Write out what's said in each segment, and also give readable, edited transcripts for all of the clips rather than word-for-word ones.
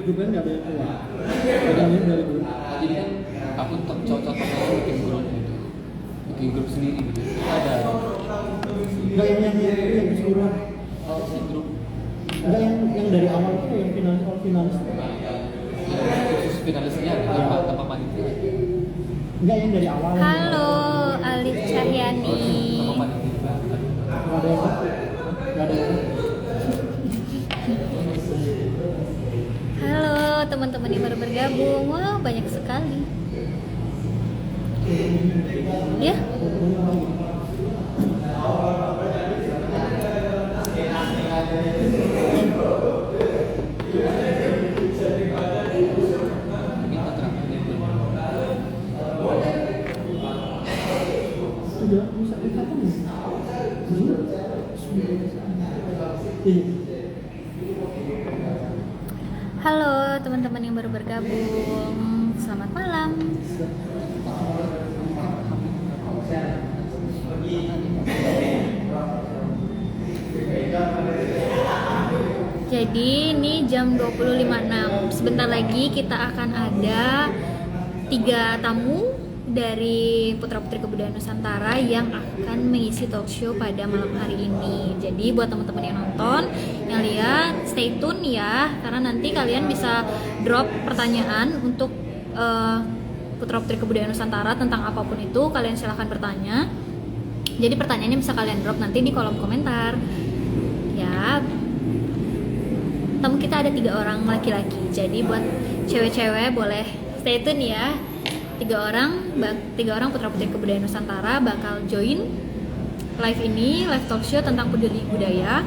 grupnya nggak ada yang keluar. Bedanya dari grup. Jadi kan aku contohnya bikin grup gitu, bikin grup sendiri gitu. Ada Nggak yang keseluruhan. si grup Nggak yang dari awal itu yang finalis. khusus finalisnya ada tanpa panitia. Nggak yang dari awal. Halo, Alif Cahyani. Tanpa panitia. Nggak ada yang. Nggak ada yang. Halo teman-teman yang baru bergabung. Wah, banyak sekali. Ya. Minta terakhir Sudah bisa dikatakan ya? Iya. Halo teman-teman yang baru bergabung. Selamat malam. Jadi ini jam 20.56. Sebentar lagi kita akan ada 3 tamu dari Putra Putri Kebudayaan Nusantara yang akan mengisi talk show pada malam hari ini. Jadi buat teman-teman yang nonton, yang lihat, stay tune ya, karena nanti kalian bisa drop pertanyaan untuk Putra Putri Kebudayaan Nusantara tentang apapun itu. Kalian silahkan bertanya. Jadi pertanyaannya bisa kalian drop nanti di kolom komentar. Ya, tamu kita ada 3 orang laki-laki. Jadi buat cewek-cewek boleh stay tune ya. 3 orang Putra Putri Kebudayaan Nusantara bakal join live ini, live talk show tentang peduli budaya.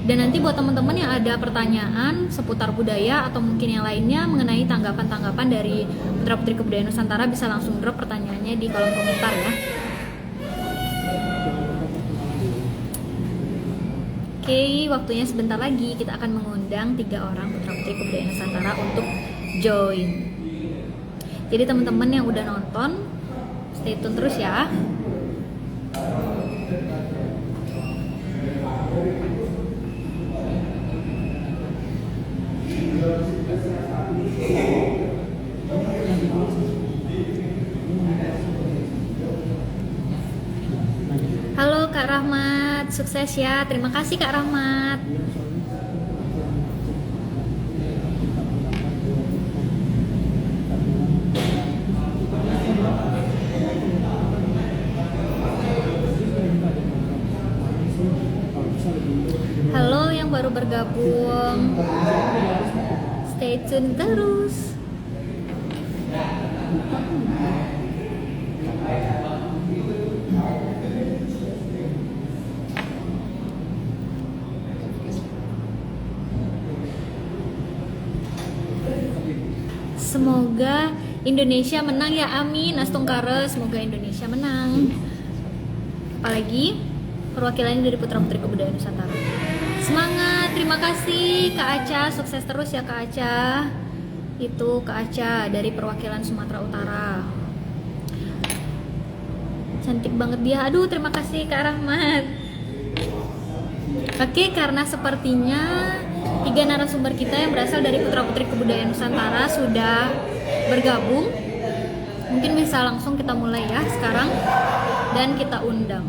Dan nanti buat teman-teman yang ada pertanyaan seputar budaya atau mungkin yang lainnya mengenai tanggapan-tanggapan dari Putra Putri Kebudayaan Nusantara, bisa langsung drop pertanyaannya di kolom komentar ya. Oke, waktunya sebentar lagi kita akan mengundang 3 orang Putra Putri Kebudayaan Nusantara untuk join. Jadi teman-teman yang udah nonton, stay tune terus ya. Halo Kak Rahmat, sukses ya. Terima kasih Kak Rahmat. Halo yang baru bergabung, stay tune terus. Semoga Indonesia menang ya, amin. Astungkara, semoga Indonesia menang. Apalagi perwakilannya dari Putra Putri Kebudayaan Nusantara. Semangat, terima kasih Kak Aca, sukses terus ya Kak Aca. Itu Kak Aca dari perwakilan Sumatera Utara. Cantik banget dia. Aduh, terima kasih Kak Rahmat. Oke, karena sepertinya 3 narasumber kita yang berasal dari Putra Putri Kebudayaan Nusantara sudah bergabung. Mungkin bisa langsung kita mulai ya sekarang dan kita undang.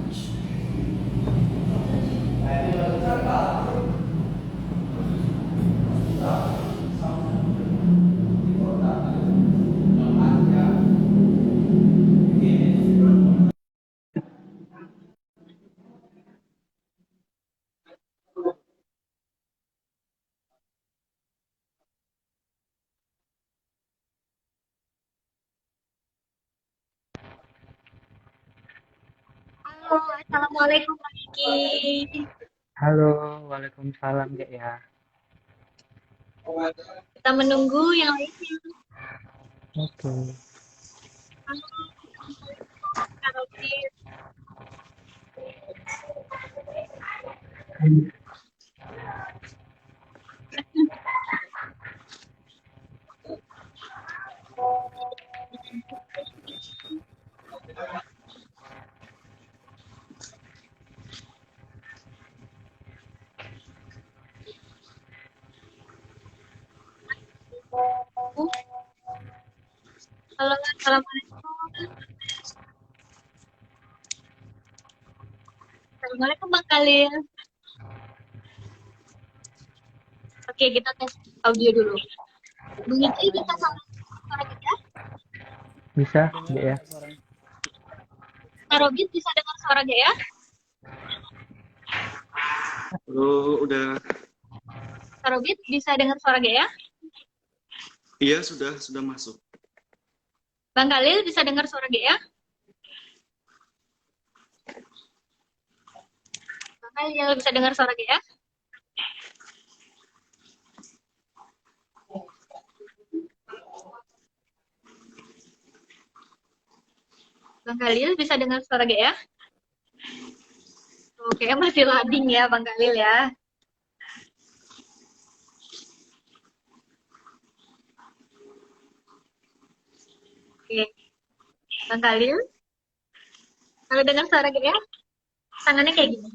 Halo, assalamualaikum Kak Kiki. Halo, waalaikumsalam ya. Kita menunggu yang lainnya. Oke. Halo, Kak Robi. Halo, assalamualaikum. Assalamualaikum Bang Khalil. Oke, kita tes audio dulu. Bang Iki, kita sama suara kita. Bisa, Dengar Gek ya? nggak suaranya? Kak Robin bisa dengar suara gak ya? Halo, udah. Kak Robin bisa dengar suara gak ya? Iya, sudah masuk. Bang Khalil bisa dengar suara gak ya? Bang Khalil bisa dengar suara gak ya? Bang Khalil bisa dengar suara gak ya? Oke, masih loading ya Bang Khalil ya. Oke, Bang Khalil, kalau dengar suara gak ya? Tangannya kayak gini.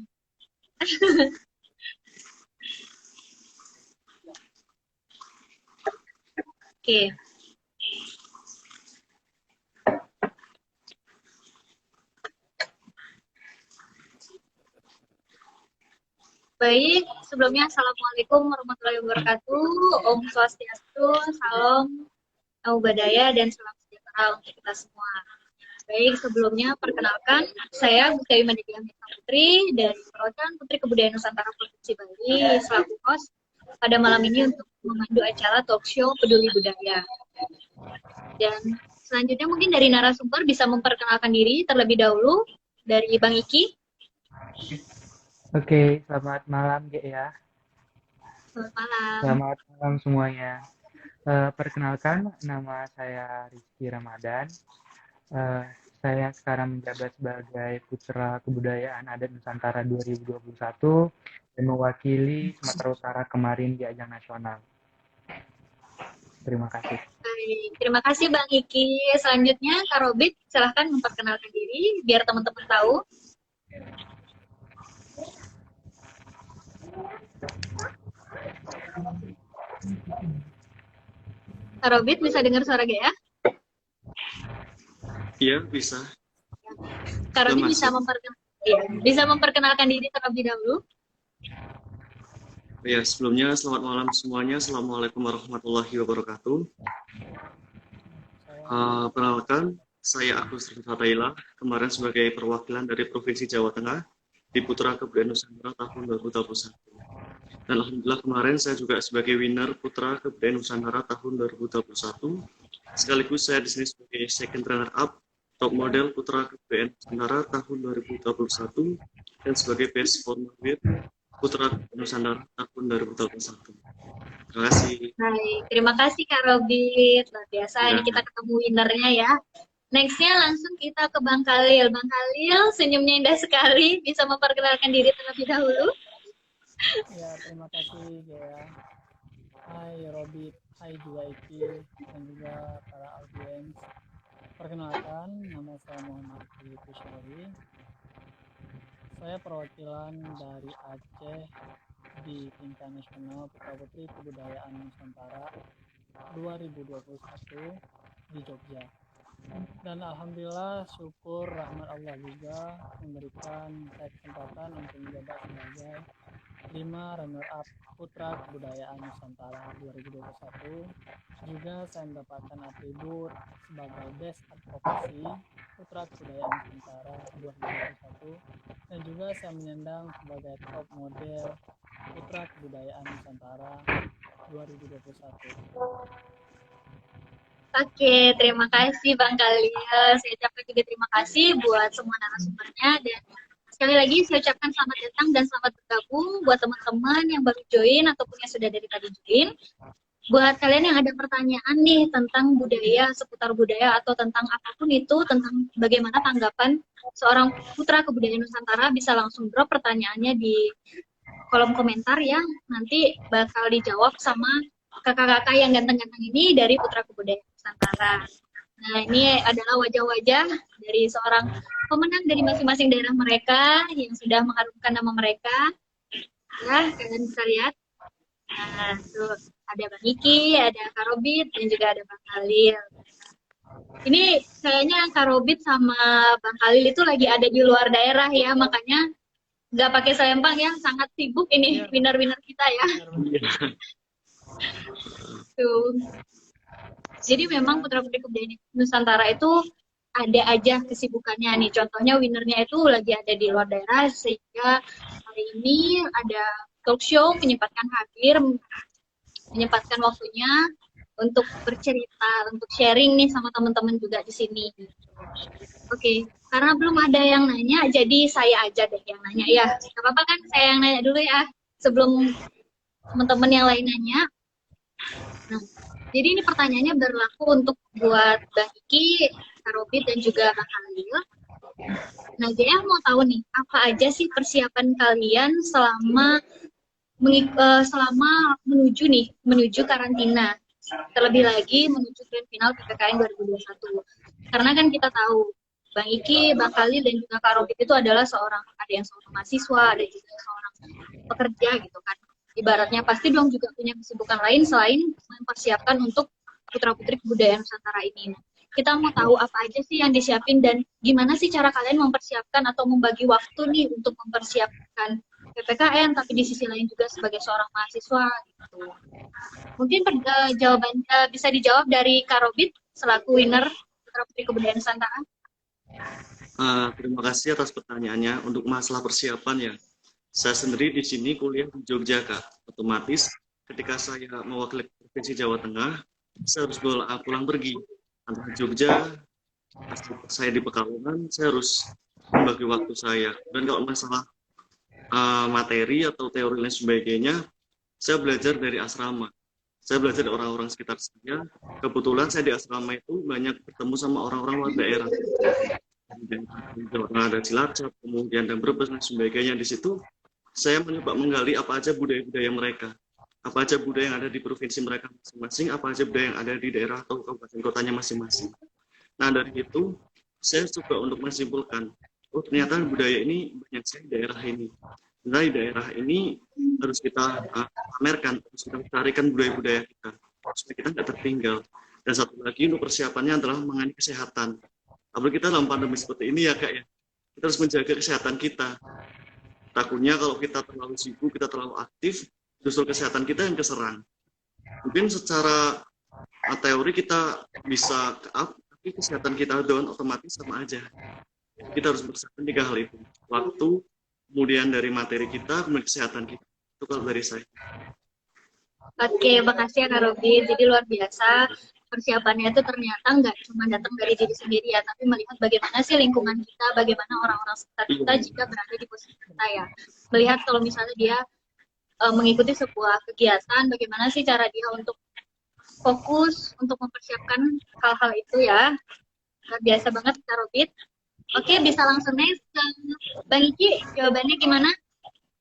Oke. Baik, sebelumnya Assalamualaikum warahmatullahi wabarakatuh. Om Swastiastu, Salam, Namo Buddhaya, dan salam sejahtera untuk kita semua. Baik, sebelumnya perkenalkan, saya Bu Dewi Madhya Mita Putri dari Perwakilan Putri Kebudayaan Nusantara Provinsi Bali, selaku host pada malam ini untuk memandu acara talk show Peduli Budaya. Dan selanjutnya mungkin dari narasumber bisa memperkenalkan diri terlebih dahulu dari Bang Iki. Oke, selamat malam Gek ya. Selamat malam. Selamat malam semuanya. Perkenalkan, nama saya Rizky Ramadan. Saya sekarang menjabat sebagai Putra Kebudayaan Adat Nusantara 2021 dan mewakili Sumatera Utara kemarin di ajang nasional. Terima kasih. Baik, terima kasih Bang Iki. Selanjutnya Kak Robit, silahkan memperkenalkan diri biar teman-teman tahu. Kak Robit bisa dengar suara gak ya? Iya, bisa. Kak Robit Sudah bisa bisa memperkenalkan diri terlebih dahulu. Ya, sebelumnya selamat malam semuanya. Assalamualaikum warahmatullahi wabarakatuh. Perkenalkan, saya Agus Rifataila, kemarin sebagai perwakilan dari Provinsi Jawa Tengah di Putra Kebudayaan Nusantara tahun 2021. Dan alhamdulillah kemarin saya juga sebagai winner Putra Kebudayaan Nusantara tahun 2021. Sekaligus saya di sini sebagai second runner up top model Putra Kebudayaan Nusantara tahun 2021 dan sebagai best forward Putra Nusantara tahun 2021. Terima kasih. Baik, terima kasih Kak Robit. Luar biasa, Ya. ini kita ketemu winnernya ya. Nextnya langsung kita ke Bang Khalil. Bang Khalil, senyumnya indah sekali. Bisa memperkenalkan diri terlebih dahulu. Ya, terima kasih Gea. Hai Robit, hai juga Iki, dan juga para audiens. Perkenalkan, nama saya Muhammad Ali Kusyairi. Saya perwakilan dari Aceh di tingkat nasional Putra Putri Kebudayaan Nusantara 2021 di Jogja. Dan alhamdulillah syukur rahmat Allah juga memberikan saya kesempatan untuk menjabat sebagai 5 runner up Putra Kebudayaan Nusantara 2021. Juga saya mendapatkan atribut sebagai Best Advokasi Putra Kebudayaan Nusantara 2021 dan juga saya menyandang sebagai top model Putra Kebudayaan Nusantara 2021. Oke, terima kasih Bang Khalil. Saya ucapkan juga terima kasih buat semua narasumbernya dan sekali lagi saya ucapkan selamat datang dan selamat bergabung buat teman-teman yang baru join ataupun yang sudah dari tadi join. Buat kalian yang ada pertanyaan nih tentang budaya, seputar budaya atau tentang apapun itu, tentang bagaimana tanggapan seorang putra kebudayaan Nusantara, bisa langsung drop pertanyaannya di kolom komentar ya. Nanti bakal dijawab sama kakak-kakak yang ganteng-ganteng ini dari Putra Kebudayaan Nusantara. Nah, ini adalah wajah-wajah dari seorang pemenang dari masing-masing daerah mereka yang sudah mengharumkan nama mereka. Ya, kalian bisa lihat. Nah, tuh ada Bang Iki, ada Kak Robit, dan juga ada Bang Khalil. Ini kayaknya Kak Robit sama Bang Khalil itu lagi ada di luar daerah ya, makanya nggak pakai selempang ya, sangat sibuk ini Iya, winner-winner kita ya. benar-benar. Tuh. Jadi memang Putra-Putri Kebudayaan Nusantara itu ada aja kesibukannya nih. Contohnya winnernya itu lagi ada di luar daerah, sehingga hari ini ada talk show menyempatkan hadir, menyempatkan waktunya untuk bercerita, untuk sharing nih sama teman-teman juga di sini. Oke, karena belum ada yang nanya, jadi saya aja deh yang nanya ya. Gak apa-apa kan saya yang nanya dulu ya, sebelum teman-teman yang lain nanya. Nah, jadi ini pertanyaannya berlaku untuk buat Bang Iki, Kak Robit, dan juga Bang Khalil. Nah, Jaya mau tahu nih, apa aja sih persiapan kalian selama menuju karantina, terlebih lagi menuju grand final PPKN 2021. Karena kan kita tahu Bang Iki, Bang Khalil, dan juga Kak Robit itu adalah ada yang seorang mahasiswa, ada juga seorang pekerja gitu kan. Ibaratnya pasti dong juga punya kesibukan lain selain mempersiapkan untuk putra-putri kebudayaan Nusantara ini. Kita mau tahu apa aja sih yang disiapin dan gimana sih cara kalian mempersiapkan atau membagi waktu nih untuk mempersiapkan PPKN, tapi di sisi lain juga sebagai seorang mahasiswa gitu. Mungkin jawabannya bisa dijawab dari Kak Robit selaku winner Putra Putri Kebudayaan Nusantara. Terima kasih atas pertanyaannya. Untuk masalah persiapan ya, saya sendiri di sini kuliah di Jogja, Kak. Otomatis ketika saya mewakili Provinsi Jawa Tengah, saya harus pulang pergi. Antara Jogja, saya di Pekalongan, saya harus membagi waktu saya. Dan kalau masalah materi atau teori dan sebagainya, saya belajar dari asrama. Saya belajar dari orang-orang sekitar saya. Kebetulan saya di asrama itu banyak bertemu sama orang-orang luar daerah. Kemudian ada Cilacap, kemudian dan Brebes dan sebagainya. Di situ saya mencoba menggali apa aja budaya-budaya mereka, apa aja budaya yang ada di provinsi mereka masing-masing, apa aja budaya yang ada di daerah atau kabupaten kotanya masing-masing. Nah, dari itu saya coba untuk menyimpulkan, oh ternyata budaya ini banyak sekali di daerah ini. Nah, di daerah ini harus kita pamerkan, harus kita carikan budaya-budaya kita, supaya kita tidak tertinggal. Dan satu lagi untuk persiapannya adalah mengenai kesehatan. Apalagi kita dalam pandemi seperti ini ya Kak ya, kita harus menjaga kesehatan kita. Takutnya kalau kita terlalu sibuk, kita terlalu aktif, justru kesehatan kita yang keserang. Mungkin secara teori kita bisa up, tapi kesehatan kita doang otomatis sama aja. Kita harus bersiapkan 3 hal itu. Waktu, kemudian dari materi kita, kemudian kesehatan kita. Itu kalau dari saya. Oke, makasih ya Kak Robin. Jadi luar biasa persiapannya itu ternyata nggak cuma datang dari diri sendiri ya, tapi melihat bagaimana sih lingkungan kita, bagaimana orang-orang sekitar kita jika berada di posisi kita ya. Melihat kalau misalnya dia mengikuti sebuah kegiatan, bagaimana sih cara dia untuk fokus untuk mempersiapkan hal-hal itu ya. Luar biasa banget Kak Robin. Oke, bisa langsung next ke Bang Iki, jawabannya gimana?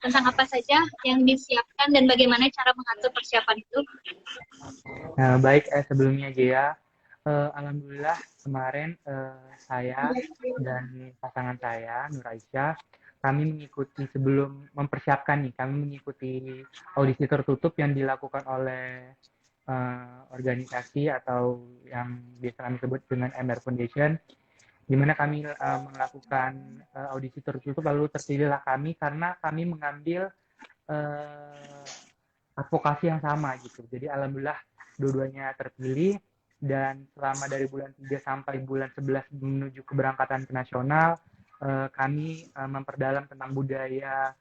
Tentang apa saja yang disiapkan dan bagaimana cara mengatur persiapan itu? Baik, sebelumnya Gia, alhamdulillah kemarin saya dan pasangan saya, Nur Aisyah, kami mengikuti sebelum mempersiapkan nih, kami mengikuti audisi tertutup yang dilakukan oleh organisasi atau yang biasa kami sebut dengan MR Foundation, di mana kami melakukan audisi tertutup, lalu terpilihlah kami karena kami mengambil advokasi yang sama gitu. Jadi alhamdulillah dua-duanya terpilih, dan selama dari bulan 3 sampai bulan 11 menuju keberangkatan ke nasional, kami memperdalam tentang budaya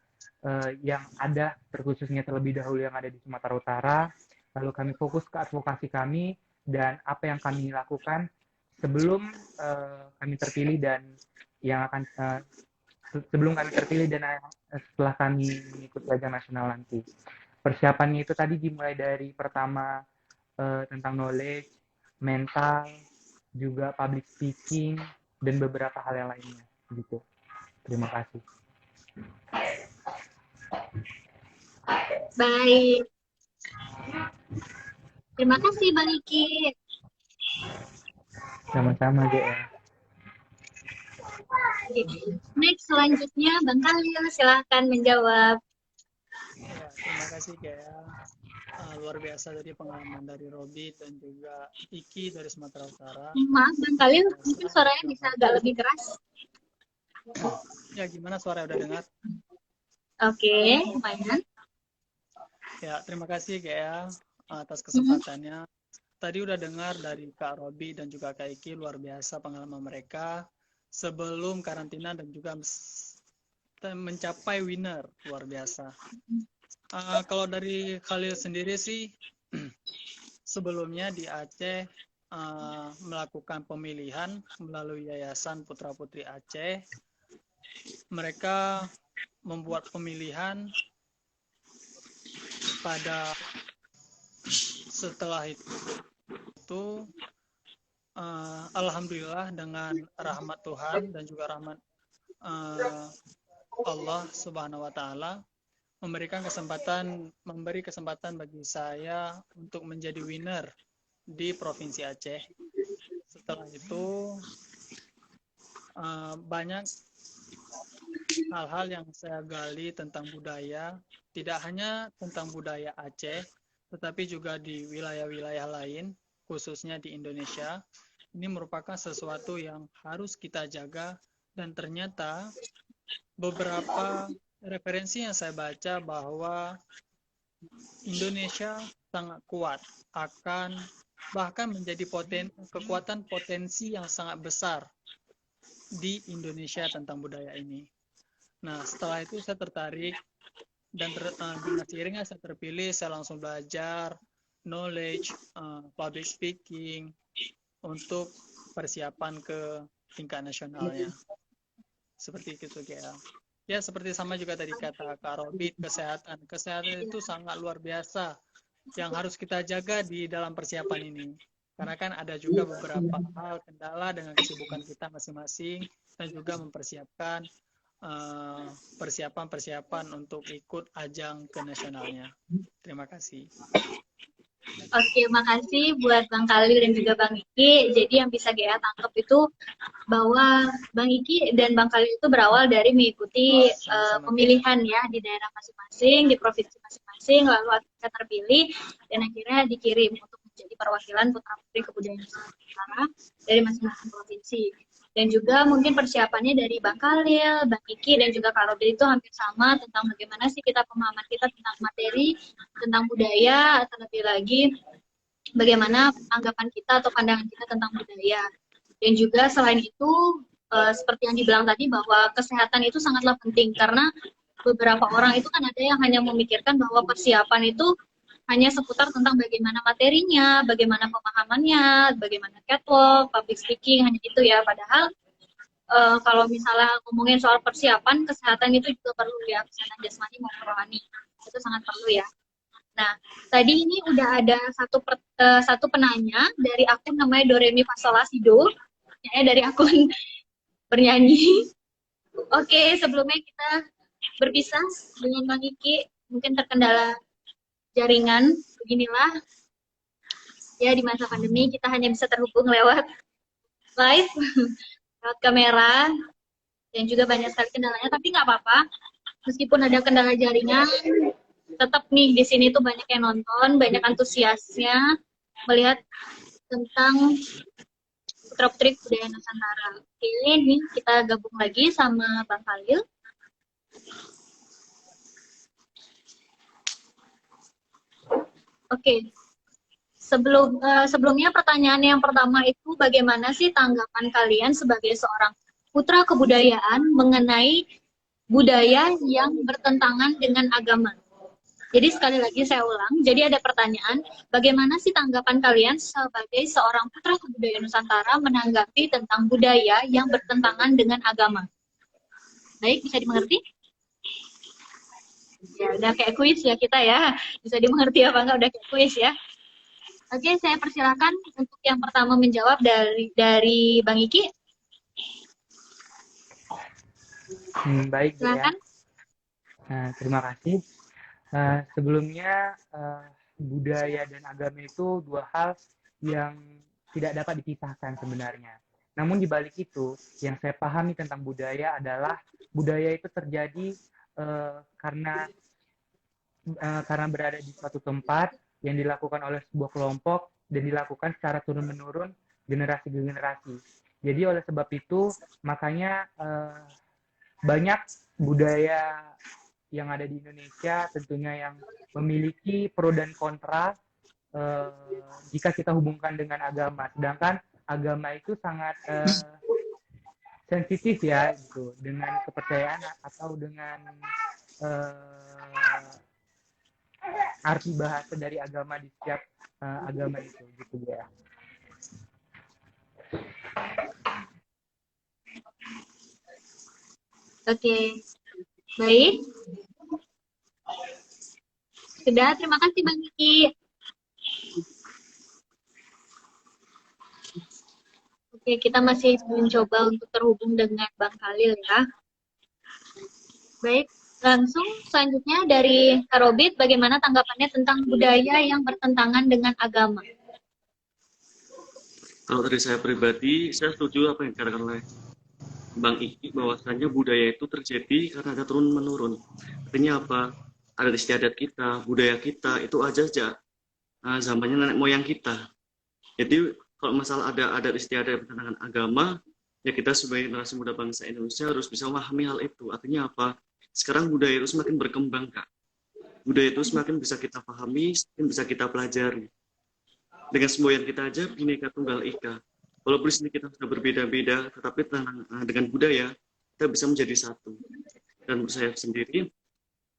yang ada, terkhususnya terlebih dahulu yang ada di Sumatera Utara. Lalu kami fokus ke advokasi kami dan apa yang kami lakukan sebelum kami terpilih dan yang akan sebelum kami terpilih dan setelah kami mengikuti ajang nasional nanti. Persiapannya itu tadi dimulai dari pertama tentang knowledge, mental, juga public speaking, dan beberapa hal yang lainnya gitu. Terima kasih. Baik. Terima kasih Bang Iki. Sama-sama, GE. Next, selanjutnya Bang Khalil, silahkan menjawab. Ya, terima kasih Kak. luar biasa dari pengalaman dari Robi dan juga Iki dari Sumatera Utara. Maaf, Bang Khalil, mungkin Sangat suaranya bisa agak lebih keras. Ya, gimana suara udah dengar? Oke, lumayan. Ya, terima kasih Gea atas kesempatannya. Tadi udah dengar dari Kak Robi dan juga Kak Iki, luar biasa pengalaman mereka sebelum karantina dan juga mencapai winner, luar biasa. Kalau dari Khalil sendiri sih, sebelumnya di Aceh melakukan pemilihan melalui Yayasan Putra Putri Aceh. Mereka membuat pemilihan pada setelah itu alhamdulillah dengan rahmat Tuhan dan juga rahmat Allah Subhanahu wa taala memberi kesempatan bagi saya untuk menjadi winner di Provinsi Aceh. Setelah itu banyak hal-hal yang saya gali tentang budaya, tidak hanya tentang budaya Aceh, tetapi juga di wilayah-wilayah lain, khususnya di Indonesia. Ini merupakan sesuatu yang harus kita jaga, dan ternyata beberapa referensi yang saya baca bahwa Indonesia sangat kuat, akan bahkan menjadi kekuatan potensi yang sangat besar di Indonesia tentang budaya ini. Nah, setelah itu saya tertarik dan dengan seiringnya saya terpilih, saya langsung belajar knowledge, public speaking untuk persiapan ke tingkat nasionalnya. Seperti itu ya. Ya, seperti sama juga tadi kata Kak Robi, kesehatan. Kesehatan itu sangat luar biasa yang harus kita jaga di dalam persiapan ini. Karena kan ada juga beberapa hal kendala dengan kesibukan kita masing-masing dan juga mempersiapkan persiapan untuk ikut ajang ke nasionalnya. Terima kasih. Oke, makasih buat Bang Khalil dan juga Bang Iki. Jadi yang bisa Gea tangkap itu bahwa Bang Iki dan Bang Khalil itu berawal dari mengikuti pemilihan ya di daerah masing-masing, di provinsi masing-masing, lalu akhirnya terpilih dan akhirnya dikirim untuk menjadi perwakilan Putra Putri Kebudayaan Nusantara dari masing-masing provinsi. Dan juga mungkin persiapannya dari Bang Khalil, Bang Iki, dan juga Kak Robin itu hampir sama tentang bagaimana sih pemahaman kita tentang materi, tentang budaya, terlebih lagi bagaimana anggapan kita atau pandangan kita tentang budaya. Dan juga selain itu, seperti yang dibilang tadi bahwa kesehatan itu sangatlah penting karena beberapa orang itu kan ada yang hanya memikirkan bahwa persiapan itu hanya seputar tentang bagaimana materinya, bagaimana pemahamannya, bagaimana catwalk, public speaking, hanya itu ya. Padahal kalau misalnya ngomongin soal persiapan, kesehatan itu juga perlu ya, kesehatan jasmani maupun rohani. Itu sangat perlu ya. Nah, tadi ini udah ada satu penanya dari akun namanya Doremi Fasola Sido, ya, dari akun bernyanyi. Oke, sebelumnya kita berpisah dengan Bang Iki, mungkin terkendala jaringan, beginilah ya, di masa pandemi kita hanya bisa terhubung lewat live, lewat kamera, dan juga banyak sekali kendalanya, tapi nggak apa-apa, meskipun ada kendala jaringan, tetap nih di sini tuh banyak yang nonton, banyak antusiasnya melihat tentang Putra Putri Kebudayaan Nusantara. Oke, nih kita gabung lagi sama Bang Khalil. Oke, sebelumnya pertanyaan yang pertama itu bagaimana sih tanggapan kalian sebagai seorang putra kebudayaan mengenai budaya yang bertentangan dengan agama? Jadi sekali lagi saya ulang, jadi ada pertanyaan, bagaimana sih tanggapan kalian sebagai seorang putra kebudayaan Nusantara menanggapi tentang budaya yang bertentangan dengan agama? Baik, bisa dimengerti? Ya, udah kayak kuis ya kita ya. Bisa dimengerti apa enggak, udah kayak kuis ya. Oke, saya persilakan untuk yang pertama menjawab dari Bang Iki. Baik, Silakan. Ya. Terima kasih. Sebelumnya budaya dan agama itu dua hal yang tidak dapat dipisahkan sebenarnya. Namun di balik itu, yang saya pahami tentang budaya adalah budaya itu terjadi karena berada di suatu tempat, yang dilakukan oleh sebuah kelompok dan dilakukan secara turun-menurun generasi ke generasi. Jadi oleh sebab itu makanya banyak budaya yang ada di Indonesia tentunya yang memiliki pro dan kontra jika kita hubungkan dengan agama. Sedangkan agama itu sangat sensitif ya gitu dengan kepercayaan atau dengan arti bahasa dari agama di setiap agama itu gitu ya. Oke, baik. Sudah, terima kasih Bang Kiki. Oke, kita masih mencoba untuk terhubung dengan Bang Khalil ya. Baik, langsung selanjutnya dari Kak Robit, bagaimana tanggapannya tentang budaya yang bertentangan dengan agama? Kalau dari saya pribadi, saya setuju apa yang dikatakan oleh Bang Iki, bahwasanya budaya itu terjadi karena ada turun-menurun. Artinya apa? Adat istiadat kita, budaya kita, itu aja zamannya nenek moyang kita. Jadi, kalau masalah ada adat istiadat bertentangan agama, ya kita sebagai generasi muda bangsa Indonesia harus bisa memahami hal itu. Artinya apa? Sekarang budaya itu semakin berkembang, Kak. Budaya itu semakin bisa kita pahami, semakin bisa kita pelajari. Dengan semboyan kita aja, Bhinneka Tunggal Ika. Walaupun di sini kita sudah berbeda-beda, tetapi dengan budaya, kita bisa menjadi satu. Dan menurut saya sendiri,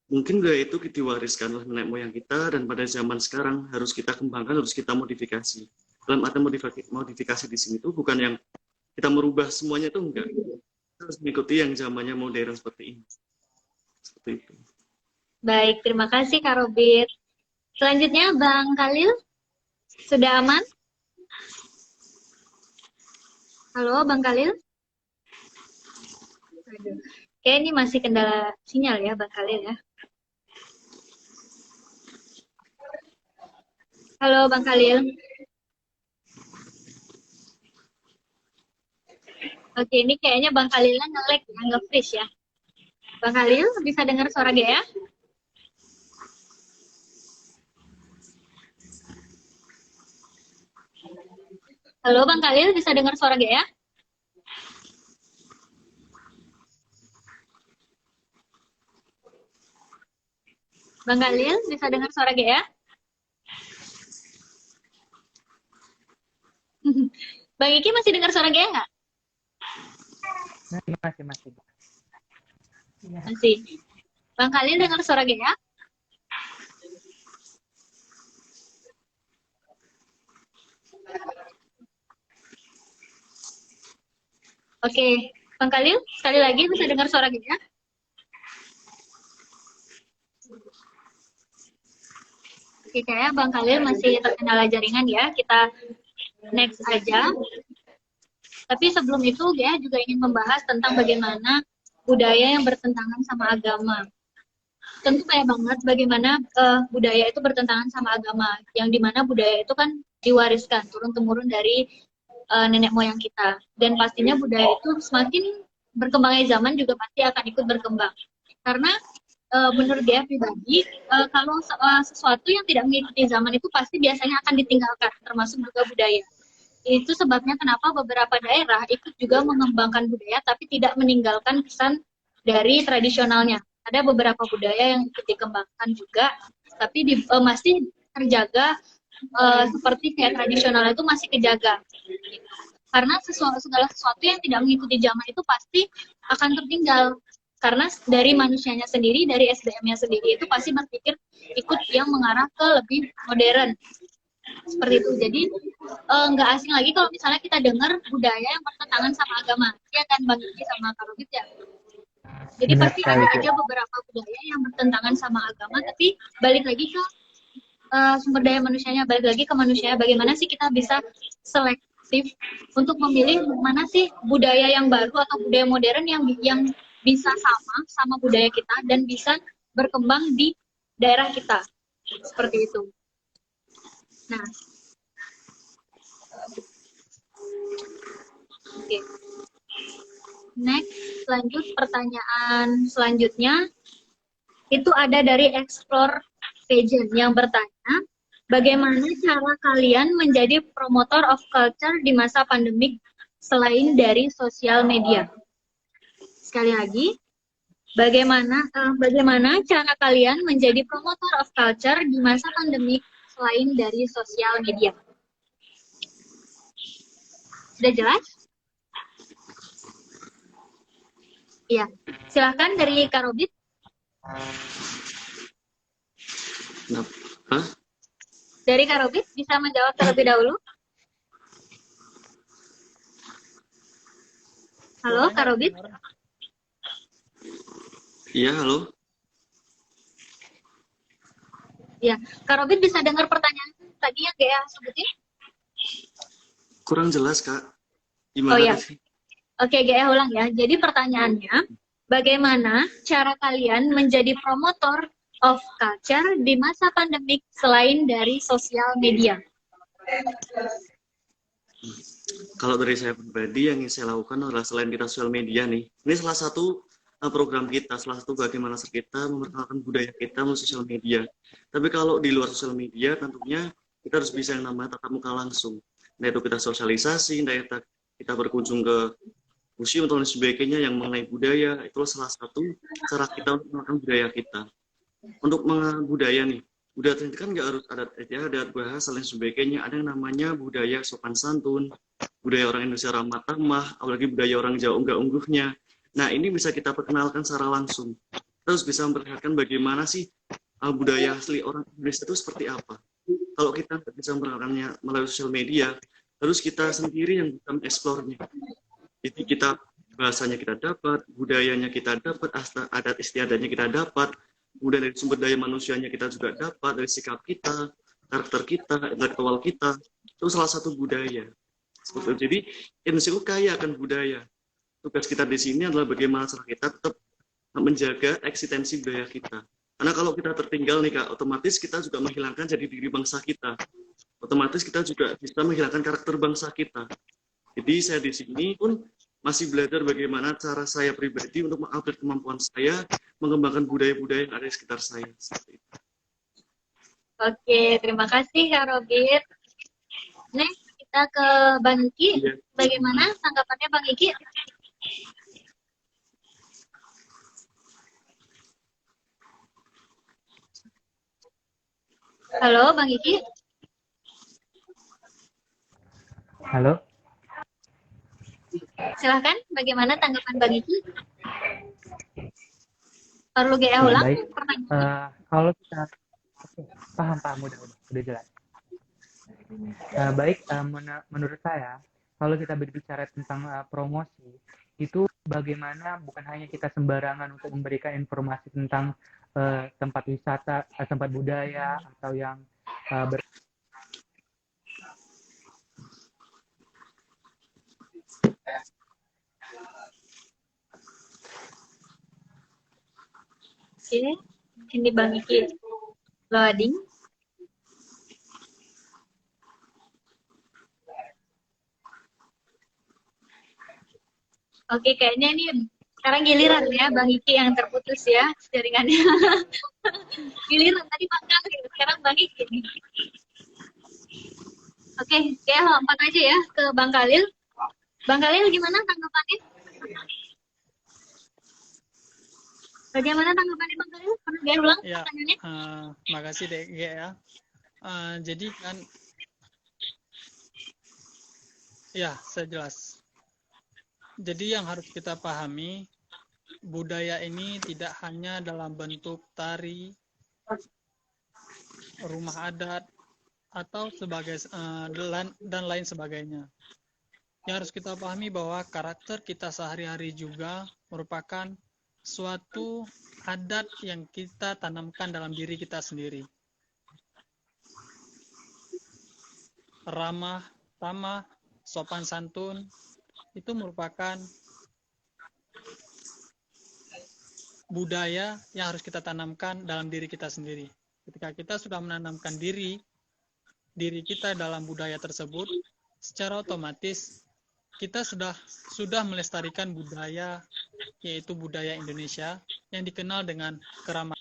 mungkin budaya itu diwariskan oleh nenek moyang kita, dan pada zaman sekarang harus kita kembangkan, harus kita modifikasi. Dalam arti modifikasi di sini itu bukan yang kita merubah semuanya, itu enggak. Kita harus mengikuti yang zamannya modern seperti ini. Seperti itu. Baik, terima kasih Kak Robit. Selanjutnya Bang Khalil, sudah aman? Halo Bang Khalil? Aduh. Oke, ini masih kendala sinyal ya Bang Khalil ya. Halo Bang Khalil. Oke, ini kayaknya Bang Khalilnya nge-lag ya, nge-freeze ya. Bang Khalil, bisa dengar suara Gea? Halo Bang Khalil, bisa dengar suara Gea? Bang Khalil, bisa dengar suara Gea? Bang Iki masih dengar suara Gea nggak? Masih. Masih. Bang Khalil dengar suara Gea? Oke, Bang Khalil, sekali lagi bisa dengar suara Gea? Oke, kayak Bang Khalil masih terkendala jaringan ya. Kita next aja. Tapi sebelum itu, Gea juga ingin membahas tentang bagaimana budaya yang bertentangan sama agama. Tentu kayak banget bagaimana budaya itu bertentangan sama agama. Yang dimana budaya itu kan diwariskan turun-temurun dari nenek moyang kita. Dan pastinya budaya itu semakin berkembangnya zaman juga pasti akan ikut berkembang. Karena menurut dia pribadi, kalau sesuatu yang tidak mengikuti zaman itu pasti biasanya akan ditinggalkan, termasuk juga budaya. Itu sebabnya kenapa beberapa daerah ikut juga mengembangkan budaya, tapi tidak meninggalkan kesan dari tradisionalnya. Ada beberapa budaya yang ikut dikembangkan juga, tapi masih terjaga seperti kayak tradisional itu masih kejaga. Karena segala sesuatu yang tidak mengikuti zaman itu pasti akan tertinggal. Karena dari manusianya sendiri, dari SDM-nya sendiri itu pasti berpikir ikut yang mengarah ke lebih modern. Seperti itu. Jadi nggak asing lagi kalau misalnya kita dengar budaya yang bertentangan sama agama. Ya kan Bang Iki sama Kak Robit ya. Jadi Benar pasti sekali, ada aja beberapa budaya yang bertentangan sama agama, tapi balik lagi ke sumber daya manusianya, balik lagi ke manusia. Bagaimana sih kita bisa selektif untuk memilih mana sih budaya yang baru atau budaya modern yang bisa sama budaya kita dan bisa berkembang di daerah kita. Seperti itu. Nah, oke. Next, lanjut pertanyaan selanjutnya. Itu ada dari Explore Pageant yang bertanya, bagaimana cara kalian menjadi promotor of culture di masa pandemik selain dari sosial media? Sekali lagi, bagaimana cara kalian menjadi promotor of culture di masa pandemik selain dari sosial media? Sudah jelas? Iya. Silahkan dari Karobit. Hah? Dari Karobit bisa menjawab terlebih dahulu. Halo, Karobit. Iya, halo. Ya, Karobit bisa dengar pertanyaan tadi yang Gea sebutin? Kurang jelas, Kak. Oh Gimana ya, tadi? oke Gea ulang ya. Jadi pertanyaannya, bagaimana cara kalian menjadi promotor of culture di masa pandemik selain dari sosial media? Kalau dari saya pribadi, yang ingin saya lakukan adalah selain kita sosial media nih, ini salah satu program kita, salah satu bagaimana kita memperkenalkan budaya kita melalui sosial media. Tapi kalau di luar sosial media, tentunya kita harus bisa yang namanya tatap muka langsung. Nah, itu kita sosialisasi, nah, kita berkunjung ke museum dan sebagainya yang mengenai budaya, itu salah satu cara kita untuk mengenalkan budaya kita. Untuk budaya nih, budaya itu kan nggak harus adat bahasa dan sebagainya. Ada yang namanya budaya sopan santun, budaya orang Indonesia ramah tamah, apalagi budaya orang Jawa unggah-ungguhnya. Nah, ini bisa kita perkenalkan secara langsung. Terus bisa memperlihatkan bagaimana sih budaya asli orang Indonesia itu seperti apa. Kalau kita bisa memperkenalkannya melalui sosial media, terus kita sendiri yang bisa mengeksplornya. Jadi kita bahasanya kita dapat, budayanya kita dapat, adat istiadatnya kita dapat, kemudian dari sumber daya manusianya kita juga dapat, dari sikap kita, karakter kita, intelektual kita, itu salah satu budaya. Seperti itu. Jadi Indonesia itu kaya akan budaya. Tugas kita di sini adalah bagaimana cara kita tetap menjaga eksistensi budaya kita. Karena kalau kita tertinggal nih Kak, otomatis kita juga menghilangkan jadi diri bangsa kita. Otomatis kita juga bisa menghilangkan karakter bangsa kita. Jadi saya di sini pun masih belajar bagaimana cara saya pribadi untuk mengupgrade kemampuan saya mengembangkan budaya-budaya yang ada di sekitar saya. Seperti itu. Oke, terima kasih Kak Robit. Next, kita ke Bang Iki. Iya. Bagaimana tanggapannya Bang Iki? Halo, Bang Iki. Halo. Silahkan, bagaimana tanggapan Bang Iki? Perlu GA Ya, ulang baik. pertanyaannya? Kalau kita paham udah jelas. Baik, menurut saya kalau kita berbicara tentang promosi itu bagaimana bukan hanya kita sembarangan untuk memberikan informasi tentang tempat wisata, tempat budaya atau yang Oke, ini Bang Iki loading. Oke, kayaknya ini sekarang giliran ya Bang Iki yang terputus ya jaringannya. Giliran tadi Bang Khalil, sekarang Bang Iki. Oke, kayak lompat aja ya ke Bang Khalil. Bang Khalil gimana tanggapannya? Bagaimana tanggapannya Bang Khalil? Pernah dia ulang Ya, pertanyaannya? makasih DG ya. Jadi kan, ya saya jelas. Jadi yang harus kita pahami, budaya ini tidak hanya dalam bentuk tari, rumah adat, atau sebagai dan lain sebagainya. Yang harus kita pahami bahwa karakter kita sehari-hari juga merupakan suatu adat yang kita tanamkan dalam diri kita sendiri. Ramah, tamah, sopan santun, itu merupakan budaya yang harus kita tanamkan dalam diri kita sendiri. Ketika kita sudah menanamkan diri kita dalam budaya tersebut, secara otomatis kita sudah melestarikan budaya, yaitu budaya Indonesia yang dikenal dengan keramahan.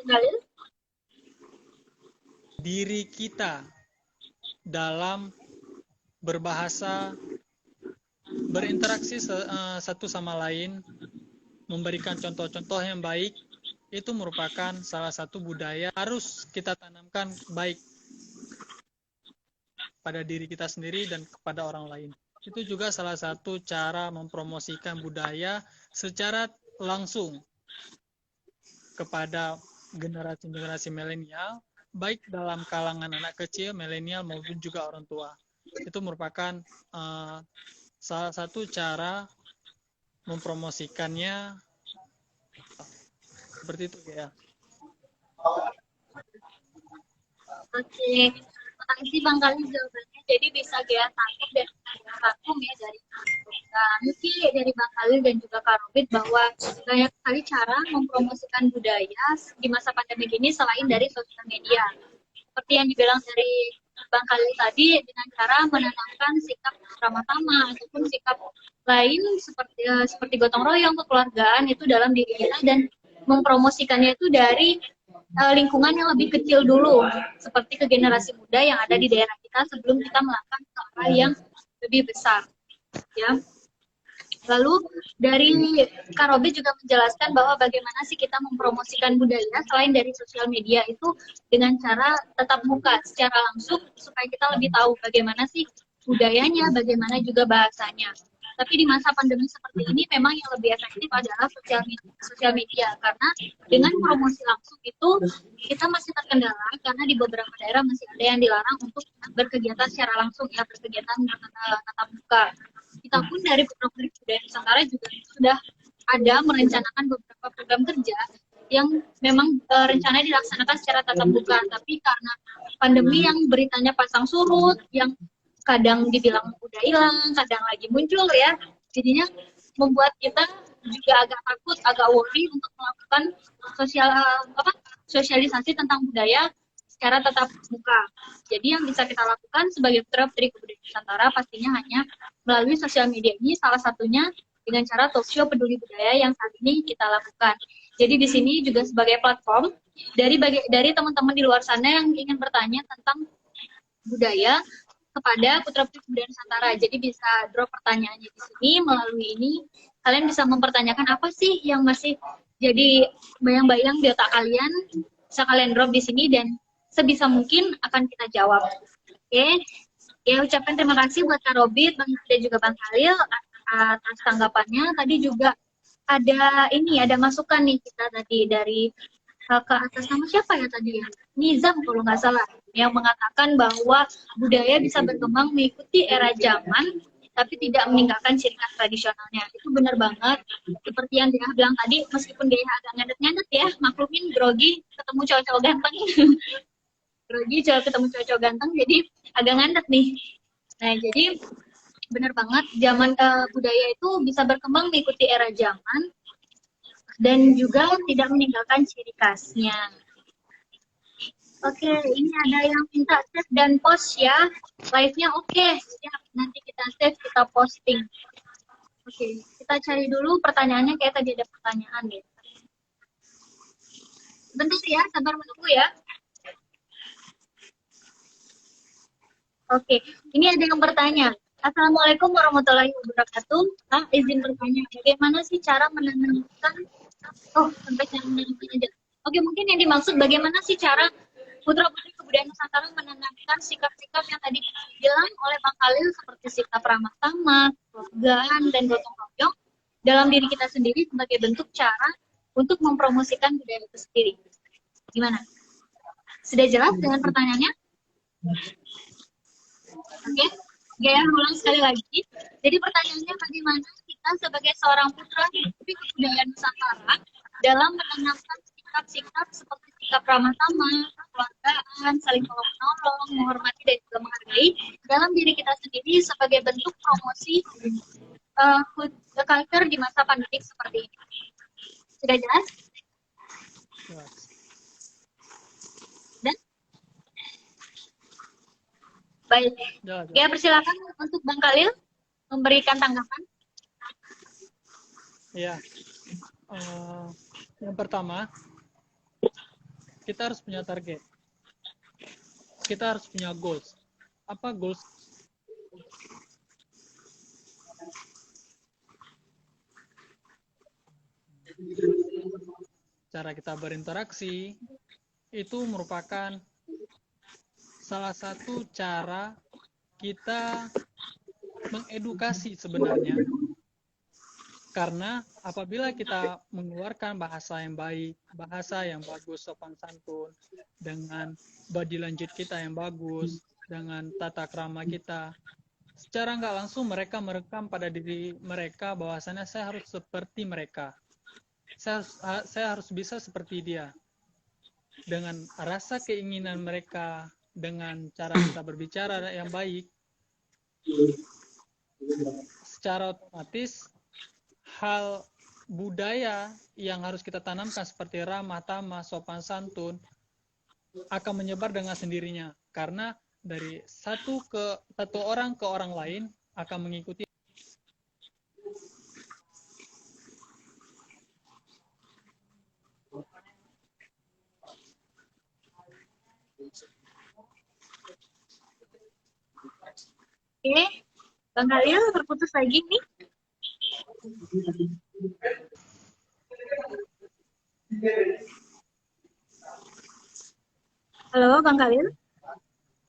Galil? Diri kita dalam berbahasa, berinteraksi satu sama lain, memberikan contoh-contoh yang baik, itu merupakan salah satu budaya harus kita tanamkan baik pada diri kita sendiri dan kepada orang lain. Itu juga salah satu cara mempromosikan budaya secara langsung kepada generasi-generasi milenial, baik dalam kalangan anak kecil, milenial maupun juga orang tua. Itu merupakan salah satu cara mempromosikannya seperti itu ya. Oke, terima kasih Bang Khalil jawabannya. Jadi bisa Gea tangkap dan rangkum ya dari Miki, dari Bang Khalil dan juga Kak Robit bahwa banyak sekali cara mempromosikan budaya di masa pandemi ini selain dari sosial media. Seperti yang dibilang dari Bang Khalil tadi, dengan cara menanamkan sikap ramah tamah ataupun sikap lain seperti gotong royong kekeluargaan itu dalam diri kita dan mempromosikannya itu dari lingkungan yang lebih kecil dulu, seperti ke generasi muda yang ada di daerah kita sebelum kita melangkah ke arah yang lebih besar. Ya. Lalu dari Kak Robin juga menjelaskan bahwa bagaimana sih kita mempromosikan budaya selain dari sosial media itu dengan cara tetap muka secara langsung supaya kita lebih tahu bagaimana sih budayanya, bagaimana juga bahasanya. Tapi di masa pandemi seperti ini memang yang lebih efektif adalah sosial media karena dengan promosi langsung itu kita masih terkendala karena di beberapa daerah masih ada yang dilarang untuk berkegiatan secara langsung ya, berkegiatan tatap muka. Kita pun dari program budaya Nusantara juga sudah ada merencanakan beberapa program kerja yang memang rencananya dilaksanakan secara tatap muka, tapi karena pandemi yang beritanya pasang surut, yang kadang dibilang udah hilang, kadang lagi muncul ya, jadinya membuat kita juga agak takut, agak worry untuk melakukan sosialisasi tentang budaya secara tatap muka. Jadi yang bisa kita lakukan sebagai Putra Putri Kebudayaan Nusantara pastinya hanya melalui sosial media ini, salah satunya dengan cara talk show peduli budaya yang saat ini kita lakukan. Jadi di sini juga sebagai platform dari teman-teman di luar sana yang ingin bertanya tentang budaya kepada Putra Putri Kebudayaan Nusantara. Jadi bisa drop pertanyaannya di sini, melalui ini kalian bisa mempertanyakan apa sih yang masih jadi bayang-bayang di otak kalian, bisa kalian drop di sini dan sebisa mungkin akan kita jawab. Oke. Ya, ucapkan terima kasih buat Kak Robit, Bang dan juga Bang Khalil atas tanggapannya. Tadi juga ada masukan nih kita tadi dari ke atas nama siapa ya tadi ya? Nizam kalau nggak salah, yang mengatakan bahwa budaya bisa berkembang mengikuti era zaman tapi tidak meninggalkan ciri khas tradisionalnya. Itu benar banget. Seperti yang dia bilang tadi, meskipun dia agak ngandet-ngandet ya, maklumin grogi ketemu cowok-cowok ganteng. Grogi ketemu cowok-cowok ganteng, jadi agak ngandet nih. Nah, jadi benar banget, zaman budaya itu bisa berkembang mengikuti era zaman dan juga tidak meninggalkan ciri khasnya. Oke, ini ada yang minta save dan post ya. Live-nya oke. Ya, nanti kita save, kita posting. Oke, kita cari dulu pertanyaannya. Kayak tadi ada pertanyaan ya. Bentar ya, sabar menunggu ya. Oke, ini ada yang bertanya. Assalamualaikum warahmatullahi wabarakatuh. Izin bertanya, bagaimana sih cara menanamkan sampai cara menanamkan aja. Oke, mungkin yang dimaksud bagaimana sih cara Putra-Putri Kebudayaan Nusantara menanamkan sikap-sikap yang tadi dibilang oleh Bang Khalil seperti sikap ramah tamah, kekeluargaan, dan gotong royong dalam diri kita sendiri sebagai bentuk cara untuk mempromosikan budaya itu sendiri. Gimana? Sudah jelas dengan pertanyaannya? Oke, Gaya ulang sekali lagi. Jadi pertanyaannya bagaimana kita sebagai seorang Putra-Putri Kebudayaan Nusantara dalam menanamkan sikap-sikap seperti sikap ramah tamah, kekeluargaan, saling tolong-menolong, menghormati dan juga menghargai dalam diri kita sendiri sebagai bentuk promosi culture di masa pandemi seperti ini. Sudah jelas? Dan baik. Ya, persilakan untuk Bang Khalil memberikan tanggapan. Ya. Yang pertama, kita harus punya target. Kita harus punya goals. Apa goals? Cara kita berinteraksi itu merupakan salah satu cara kita mengedukasi sebenarnya. Karena apabila kita mengeluarkan bahasa yang baik, bahasa yang bagus, sopan santun, dengan body language kita yang bagus, dengan tata krama kita, secara nggak langsung mereka merekam pada diri mereka bahwasannya saya harus seperti mereka. Saya harus bisa seperti dia. Dengan rasa keinginan mereka, dengan cara kita berbicara yang baik, secara otomatis hal budaya yang harus kita tanamkan seperti ramah tamah, sopan santun akan menyebar dengan sendirinya, karena dari satu orang ke orang lain akan mengikuti. Oke, Bang Khalil terputus lagi nih. Halo, Bang Khalil.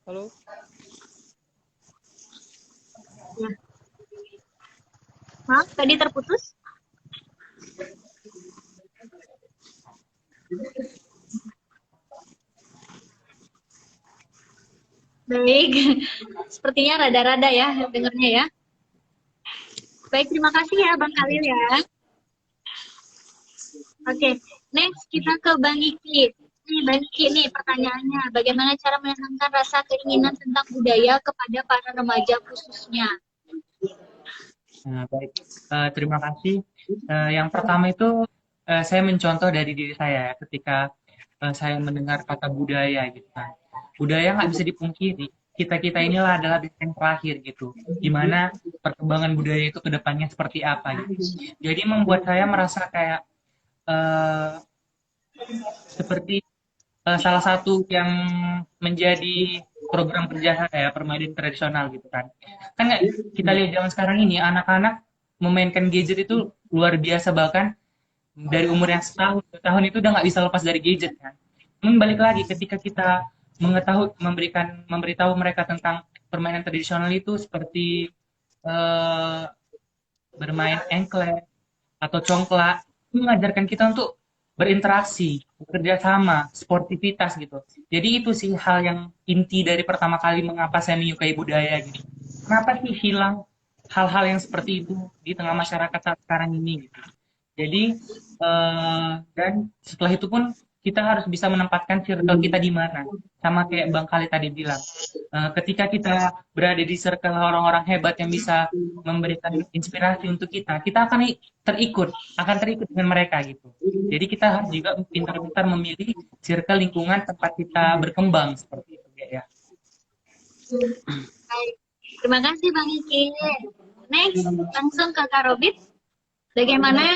Halo? Ya. Maaf, tadi terputus. Baik, sepertinya rada-rada ya dengernya ya. Baik, terima kasih ya Bang Khalil ya. Oke, next kita ke Bang Iki. Nih, Bang Iki nih pertanyaannya, bagaimana cara menanamkan rasa keinginan tentang budaya kepada para remaja khususnya? Nah, baik, terima kasih. Yang pertama itu saya mencontoh dari diri saya ketika saya mendengar kata budaya gitu kan. Budaya nggak bisa dipungkiri. Kita inilah adalah benteng terakhir gitu. Gimana perkembangan budaya itu ke depannya seperti apa gitu. Jadi membuat saya merasa kayak seperti salah satu yang menjadi program kerja saya, permainan tradisional gitu kan. Kan kita lihat zaman sekarang ini anak-anak memainkan gadget itu luar biasa, bahkan dari umur yang setahun, 2 tahun itu udah nggak bisa lepas dari gadget kan. Balik lagi ketika kita memberitahu mereka tentang permainan tradisional itu seperti bermain engklek atau congklak, itu mengajarkan kita untuk berinteraksi, bekerja sama, sportivitas gitu. Jadi itu sih hal yang inti dari pertama kali mengapa saya menyukai budaya gitu. Kenapa sih hilang hal-hal yang seperti itu di tengah masyarakat saat sekarang ini gitu. Jadi dan setelah itu pun kita harus bisa menempatkan circle kita di mana. Sama kayak Bang Khalid tadi bilang, ketika kita berada di circle orang-orang hebat yang bisa memberikan inspirasi untuk kita akan terikut dengan mereka gitu. Jadi kita harus juga pintar-pintar memilih circle lingkungan tempat kita berkembang seperti itu ya. Baik. Terima kasih Bang Iki. Next, langsung ke Kak Robit. Bagaimana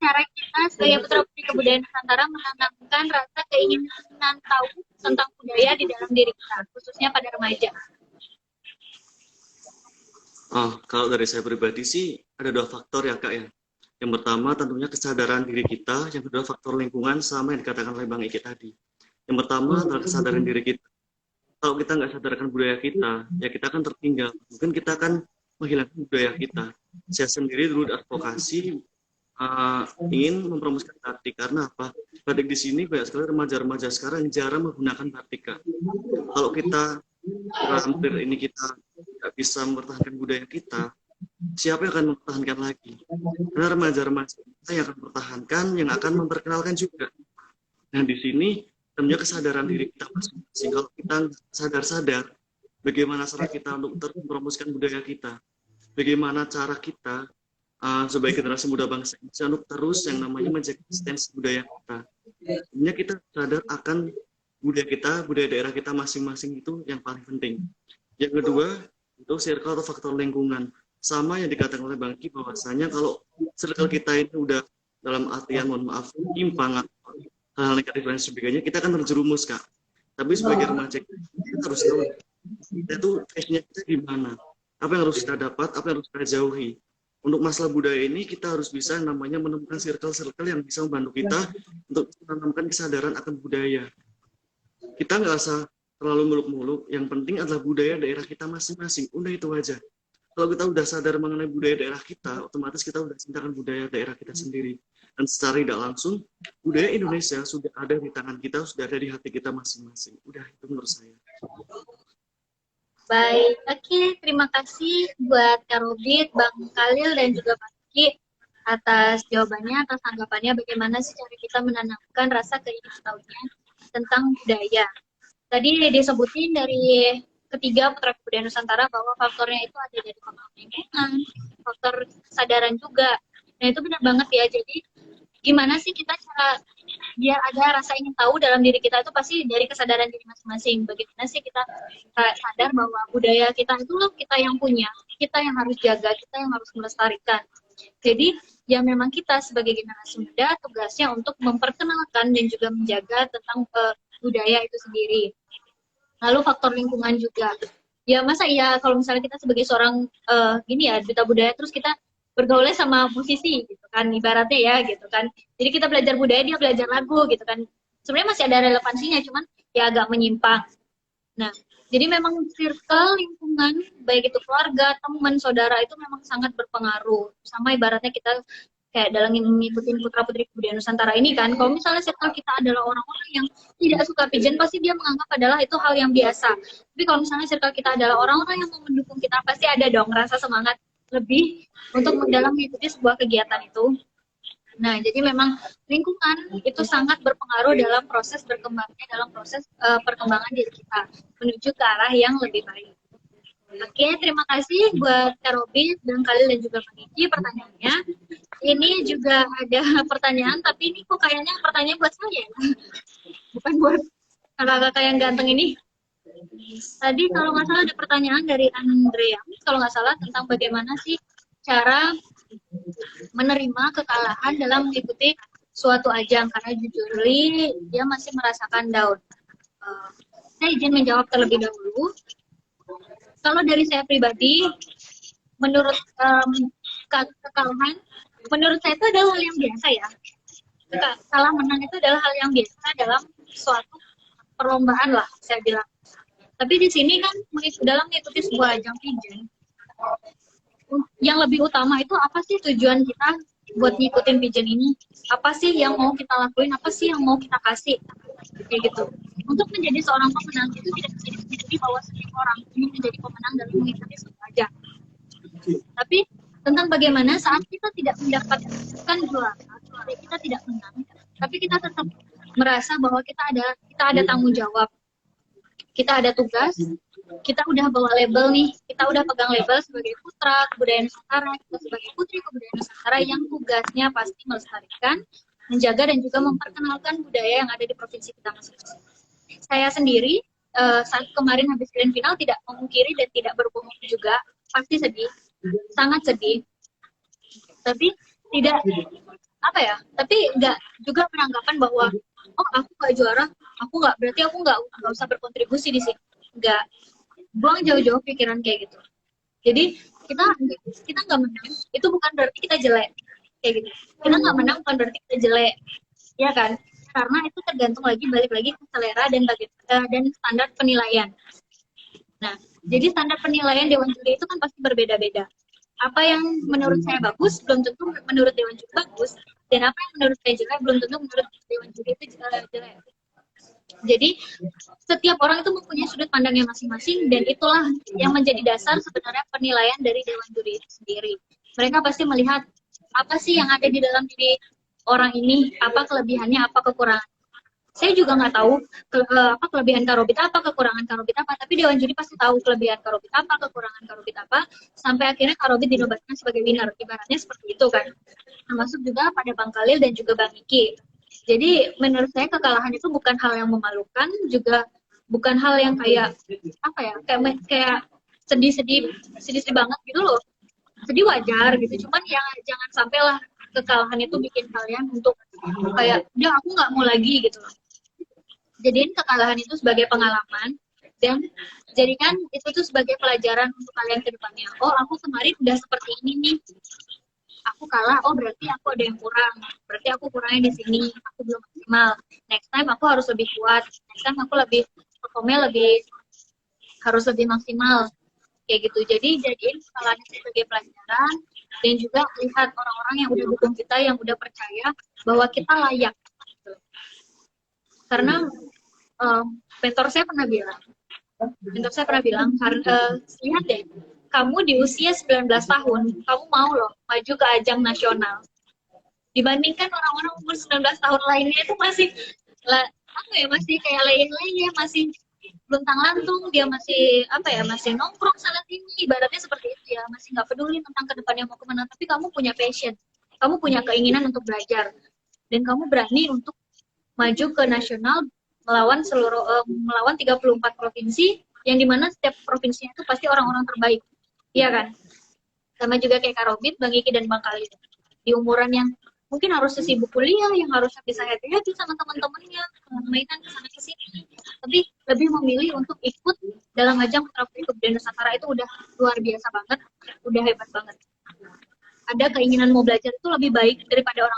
cara kita sebagai putra putri kebudayaan Nusantara menanamkan rasa keinginan tahu tentang budaya di dalam diri kita, khususnya pada remaja? Kalau dari saya pribadi sih ada 2 faktor ya Kak ya. Yang pertama tentunya kesadaran diri kita, yang kedua faktor lingkungan sama yang dikatakan oleh Bang Iki tadi. Yang pertama adalah kesadaran diri kita. Kalau kita nggak sadarkan budaya kita, ya kita akan tertinggal. Mungkin kita akan menghilangkan budaya kita. Saya sendiri dulu advokasi ingin mempromosikan batik karena apa? Batik di sini banyak sekali remaja-remaja sekarang yang jarang menggunakan batik Kak. Kalau kita hampir ini kita tidak bisa mempertahankan budaya kita, siapa yang akan mempertahankan lagi? Karena remaja-remaja kita yang akan mempertahankan, yang akan memperkenalkan juga. Nah di sini tentunya kesadaran diri kita masing-masing. Kalau kita sadar-sadar, bagaimana cara kita untuk terus mempromosikan budaya kita, bagaimana cara kita sebagai generasi muda bangsa Indonesia untuk terus yang namanya menjaga eksistensi budaya kita. Sebenarnya kita sadar akan budaya kita, budaya daerah kita masing-masing itu yang paling penting. Yang kedua, itu circle atau faktor lingkungan. Sama yang dikatakan oleh Bang Ki, bahwasanya kalau circle kita ini udah dalam artian, mohon maaf, menyimpang, hal-hal negatif dan sebagainya, kita akan terjerumus, Kak. Tapi sebagai remaja, kita harus tahu kita tuh face-nya kita di mana, apa yang harus kita dapat, apa yang harus kita jauhi. Untuk masalah budaya ini, kita harus bisa namanya menemukan circle-circle yang bisa membantu kita untuk menanamkan kesadaran akan budaya. Kita nggak usah terlalu muluk-muluk, yang penting adalah budaya daerah kita masing-masing, udah itu aja. Kalau kita udah sadar mengenai budaya daerah kita, otomatis kita udah cintakan budaya daerah kita sendiri. Dan secara tidak langsung, budaya Indonesia sudah ada di tangan kita, sudah ada di hati kita masing-masing. Udah, itu menurut saya. Baik, oke, terima kasih buat Kak Robit, Bang Khalil, dan juga Bang Ki atas jawabannya, atas tanggapannya bagaimana sih cara kita menanamkan rasa keingintahuan tentang budaya. Tadi disebutin dari ketiga Putra Kebudayaan Nusantara bahwa faktornya itu ada dari faktor lingkungan, faktor kesadaran juga. Nah itu benar banget ya, jadi gimana sih kita cara biar ada rasa ingin tahu dalam diri kita itu pasti dari kesadaran diri masing-masing. Bagaimana sih kita sadar bahwa budaya kita itu loh kita yang punya, kita yang harus jaga, kita yang harus melestarikan. Jadi ya memang kita sebagai generasi muda tugasnya untuk memperkenalkan dan juga menjaga tentang budaya itu sendiri. Lalu faktor lingkungan juga. Ya masa iya kalau misalnya kita sebagai seorang gini ya duta budaya terus kita bergaulnya sama musisi gitu kan ibaratnya ya gitu kan. Jadi kita belajar budaya dia belajar lagu gitu kan. Sebenarnya masih ada relevansinya cuman ya agak menyimpang. Nah, jadi memang circle lingkungan baik itu keluarga, teman, saudara itu memang sangat berpengaruh. Sama ibaratnya kita kayak dalam mengikuti putra-putri kebudayaan Nusantara ini kan, kalau misalnya circle kita adalah orang-orang yang tidak suka pigeon, pasti dia menganggap adalah itu hal yang biasa. Tapi kalau misalnya circle kita adalah orang-orang yang mau mendukung kita, pasti ada dong rasa semangat lebih untuk dalam mengikuti sebuah kegiatan itu. Nah, jadi memang lingkungan itu sangat berpengaruh dalam proses berkembangnya, dalam proses perkembangan diri kita menuju ke arah yang lebih baik. Oke, terima kasih buat Kak Robit, Bang Khalil, dan juga Bang Iki pertanyaannya. Ini juga ada pertanyaan, tapi ini kok kayaknya pertanyaan buat saya, bukan buat kakak-kakak yang ganteng ini. Tadi kalau nggak salah ada pertanyaan dari Andrea, kalau nggak salah tentang bagaimana sih cara menerima kekalahan dalam mengikuti suatu ajang, karena jujur dia masih merasakan down. Saya izin menjawab terlebih dahulu. Kalau dari saya pribadi, menurut kekalahan, menurut saya itu adalah hal yang biasa ya. Kalah menang itu adalah hal yang biasa dalam suatu perlombaan lah, saya bilang. Tapi di sini kan dalam mengikuti sebuah ajang pigeon, yang lebih utama itu apa sih tujuan kita buat ngikutin pigeon ini? Apa sih yang mau kita lakuin? Apa sih yang mau kita kasih? Kayak gitu. Untuk menjadi seorang pemenang itu tidak menjadi bahwa setiap orang ingin menjadi pemenang dalam mengikuti sebuah ajang. Tapi tentang bagaimana saat kita tidak mendapatkan juara, kita tidak menang, tapi kita tetap merasa bahwa kita ada tanggung jawab, kita ada tugas, kita udah bawa label nih, kita udah pegang label sebagai putra kebudayaan Nusantara, kita sebagai putri kebudayaan Nusantara yang tugasnya pasti melestarikan, menjaga dan juga memperkenalkan budaya yang ada di provinsi kita masing-masing. Saya sendiri saat kemarin habis grand final tidak memungkiri dan tidak berbohong juga, pasti sedih, sangat sedih. Tapi tidak tapi nggak juga beranggapan bahwa oh aku nggak juara, berarti aku nggak usah berkontribusi di sini. Nggak, buang jauh-jauh pikiran kayak gitu. Jadi kita nggak menang itu bukan berarti kita jelek kayak gitu. Kita nggak menang bukan berarti kita jelek, ya kan? Karena itu tergantung balik lagi ke selera dan standar penilaian. Nah, jadi standar penilaian Dewan Juri itu kan pasti berbeda-beda. Apa yang menurut saya bagus belum tentu menurut Dewan Juri bagus, dan apa yang menurut saya jelek belum tentu menurut Dewan Juri itu jelek. Jadi setiap orang itu mempunyai sudut pandangnya masing-masing, dan itulah yang menjadi dasar sebenarnya penilaian dari Dewan Juri itu sendiri. Mereka pasti melihat apa sih yang ada di dalam diri orang ini, apa kelebihannya, apa kekurangan. Saya juga nggak tahu apa kelebihan Kak Robit apa, kekurangan Kak Robit apa, tapi Dewan Juri pasti tahu kelebihan Kak Robit apa, kekurangan Kak Robit apa, sampai akhirnya Kak Robit dinobatkan sebagai winner, ibaratnya seperti itu kan. Termasuk juga pada Bang Khalil dan juga Bang Iki. Jadi menurut saya kekalahan itu bukan hal yang memalukan, juga bukan hal yang kayak kayak sedih banget gitu loh. Sedih wajar gitu, cuman ya jangan sampailah kekalahan itu bikin kalian untuk kayak udah aku nggak mau lagi gitu loh. Jadiin kekalahan itu sebagai pengalaman dan jadikan itu tuh sebagai pelajaran untuk kalian ke depannya. Oh, aku kemarin udah seperti ini nih. Aku kalah, oh berarti aku ada yang kurang. Berarti aku kurangnya di sini, aku belum maksimal. Next time aku harus lebih kuat. Next time aku lebih performnya harus lebih maksimal. Kayak gitu. Jadi jadiin kesalahan itu sebagai pelajaran dan juga lihat orang-orang yang udah dukung kita, yang udah percaya bahwa kita layak. Karena mentor saya pernah bilang, karena lihat deh, kamu di usia 19 tahun, kamu mau loh maju ke ajang nasional. Dibandingkan orang-orang umur 19 tahun lainnya itu masih masih kayak leyeh-leyeh, masih luntang-lantung, dia masih masih nongkrong sana sini, ibaratnya seperti itu ya, masih nggak peduli tentang kedepannya mau kemana. Tapi kamu punya passion, kamu punya keinginan untuk belajar, dan kamu berani untuk maju ke nasional melawan 34 provinsi, yang dimana setiap provinsinya itu pasti orang-orang terbaik, iya kan? Sama juga kayak Kak Robit, Bang Iki, dan Bang Khalid. Di umuran yang mungkin harus sibuk kuliah, yang harusnya bisa happy-happy sama teman-temannya, mainan kesana kesini, tapi lebih memilih untuk ikut dalam ajang Putra Putri Kebudayaan Nusantara. Itu udah luar biasa banget, udah hebat banget. Ada keinginan mau belajar itu lebih baik daripada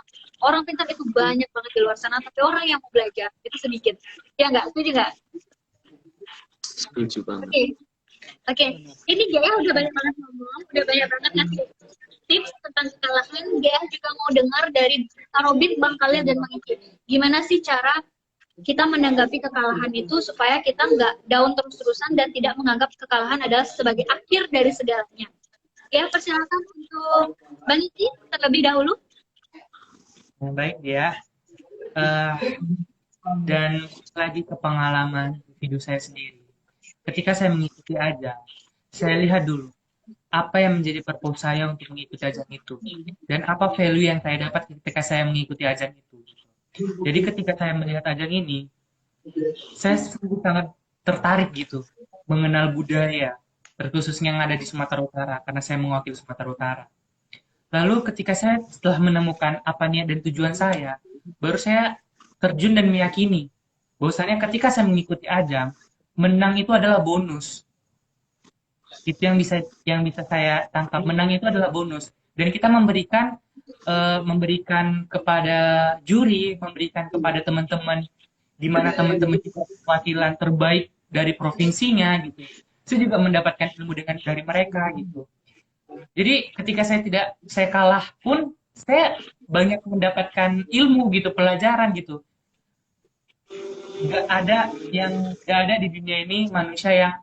orang pintar. Itu banyak banget di luar sana, tapi orang yang mau belajar itu sedikit. Ya nggak? Setuju nggak? Setuju banget. Oke. Ini Gaya udah banyak banget ngomong, udah banyak banget ngasih tips tentang kekalahan. Gaya juga mau dengar dari Kak Robin, Bang Khalil, dan Bang Iki. Gimana sih cara kita menanggapi kekalahan itu supaya kita nggak down terus-terusan dan tidak menganggap kekalahan adalah sebagai akhir dari segalanya. Ya, persilakan untuk Bang Iki terlebih dahulu. Baik ya. Dan lagi ke pengalaman hidup saya sendiri. Ketika saya mengikuti ajang, saya lihat dulu apa yang menjadi purpose saya untuk mengikuti ajang itu, dan apa value yang saya dapat ketika saya mengikuti ajang itu. Jadi ketika saya melihat ajang ini, saya sangat tertarik gitu mengenal budaya, terkhususnya yang ada di Sumatera Utara, karena saya mewakili Sumatera Utara. Lalu ketika saya setelah menemukan apa niat dan tujuan saya, baru saya terjun dan meyakini bahwasanya ketika saya mengikuti ajang, menang itu adalah bonus. Itu yang bisa saya tangkap. Menang itu adalah bonus. Dan kita memberikan kepada juri, memberikan kepada teman-teman, di mana teman-teman kita perwakilan terbaik dari provinsinya gitu. Saya juga mendapatkan ilmu dari mereka gitu. Jadi ketika saya kalah pun, saya banyak mendapatkan ilmu gitu, pelajaran gitu. Gak ada di dunia ini manusia yang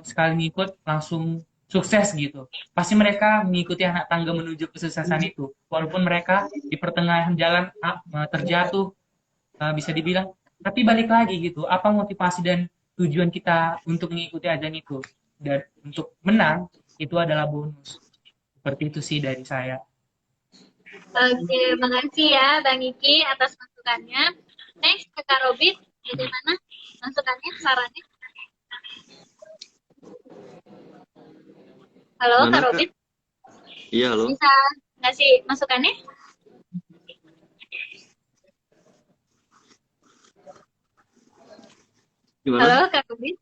sekali ngikut langsung sukses gitu. Pasti mereka mengikuti anak tangga menuju kesuksesan itu. Walaupun mereka di pertengahan jalan terjatuh, bisa dibilang. Tapi balik lagi gitu, apa motivasi dan tujuan kita untuk mengikuti ajang itu. Dan untuk menang, itu adalah bonus. Seperti itu sih dari saya. Oke, makasih ya Bang Iki atas masukannya. Next ke Kak Robin, bagaimana masukannya, sarannya? Halo Kak Robin? Iya, halo. Bisa ngasih masukannya? Gimana? Halo Kak Robin?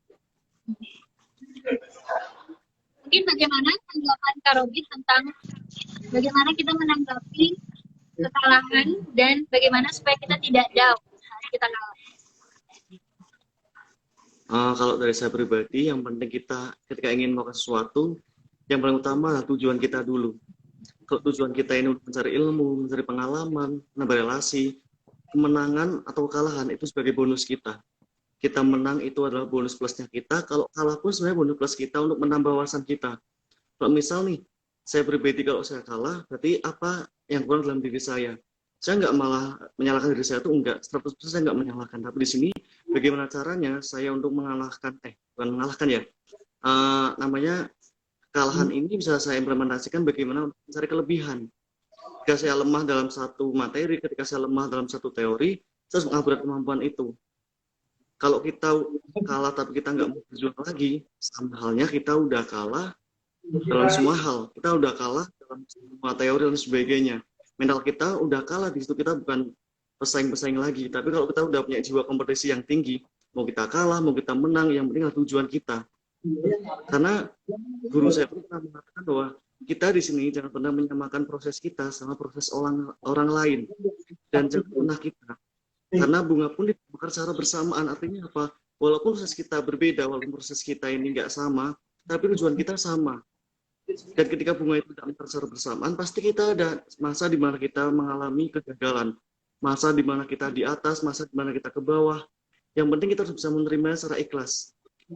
Mungkin bagaimana tanggapan Kak Robin tentang bagaimana kita menanggapi kekalahan dan bagaimana supaya kita tidak down saat kita kalah? Kalau dari saya pribadi, yang penting kita ketika ingin melakukan sesuatu, yang paling utama adalah tujuan kita dulu. Kalau tujuan kita ini untuk mencari ilmu, mencari pengalaman, menambah relasi, kemenangan atau kekalahan itu sebagai bonus kita. Kita menang itu adalah bonus plusnya kita. Kalau kalah pun sebenarnya bonus plus kita untuk menambah wawasan kita. Kalau misal nih, saya pribadi kalau saya kalah, berarti apa yang kurang dalam diri saya? Saya nggak malah menyalahkan diri saya, itu enggak, 100% saya nggak menyalahkan. Tapi di sini bagaimana caranya saya untuk mengalahkan, bukan mengalahkan ya, namanya kekalahan ini bisa saya implementasikan bagaimana mencari kelebihan. Ketika saya lemah dalam satu materi, ketika saya lemah dalam satu teori, saya harus mengupgrade kemampuan itu. Kalau kita kalah tapi kita nggak mau berjuang lagi, sama halnya kita udah kalah dalam semua hal. Kita udah kalah dalam semua teori dan sebagainya. mental kita udah kalah di situ, kita bukan pesaing-pesaing lagi. Tapi kalau kita udah punya jiwa kompetisi yang tinggi, mau kita kalah, mau kita menang, yang penting adalah tujuan kita. Karena guru saya pun pernah mengatakan bahwa kita di sini jangan pernah menyamakan proses kita sama proses orang lain, dan jangan pernah kita, karena bunga pun ditumbuhkan secara bersamaan. Artinya apa? Walaupun proses kita berbeda, walaupun proses kita ini nggak sama, tapi tujuan kita sama. Dan ketika bunga itu tidak secara bersamaan, pasti kita ada masa di mana kita mengalami kegagalan, masa di mana kita di atas, masa di mana kita ke bawah. Yang penting kita harus bisa menerima secara ikhlas.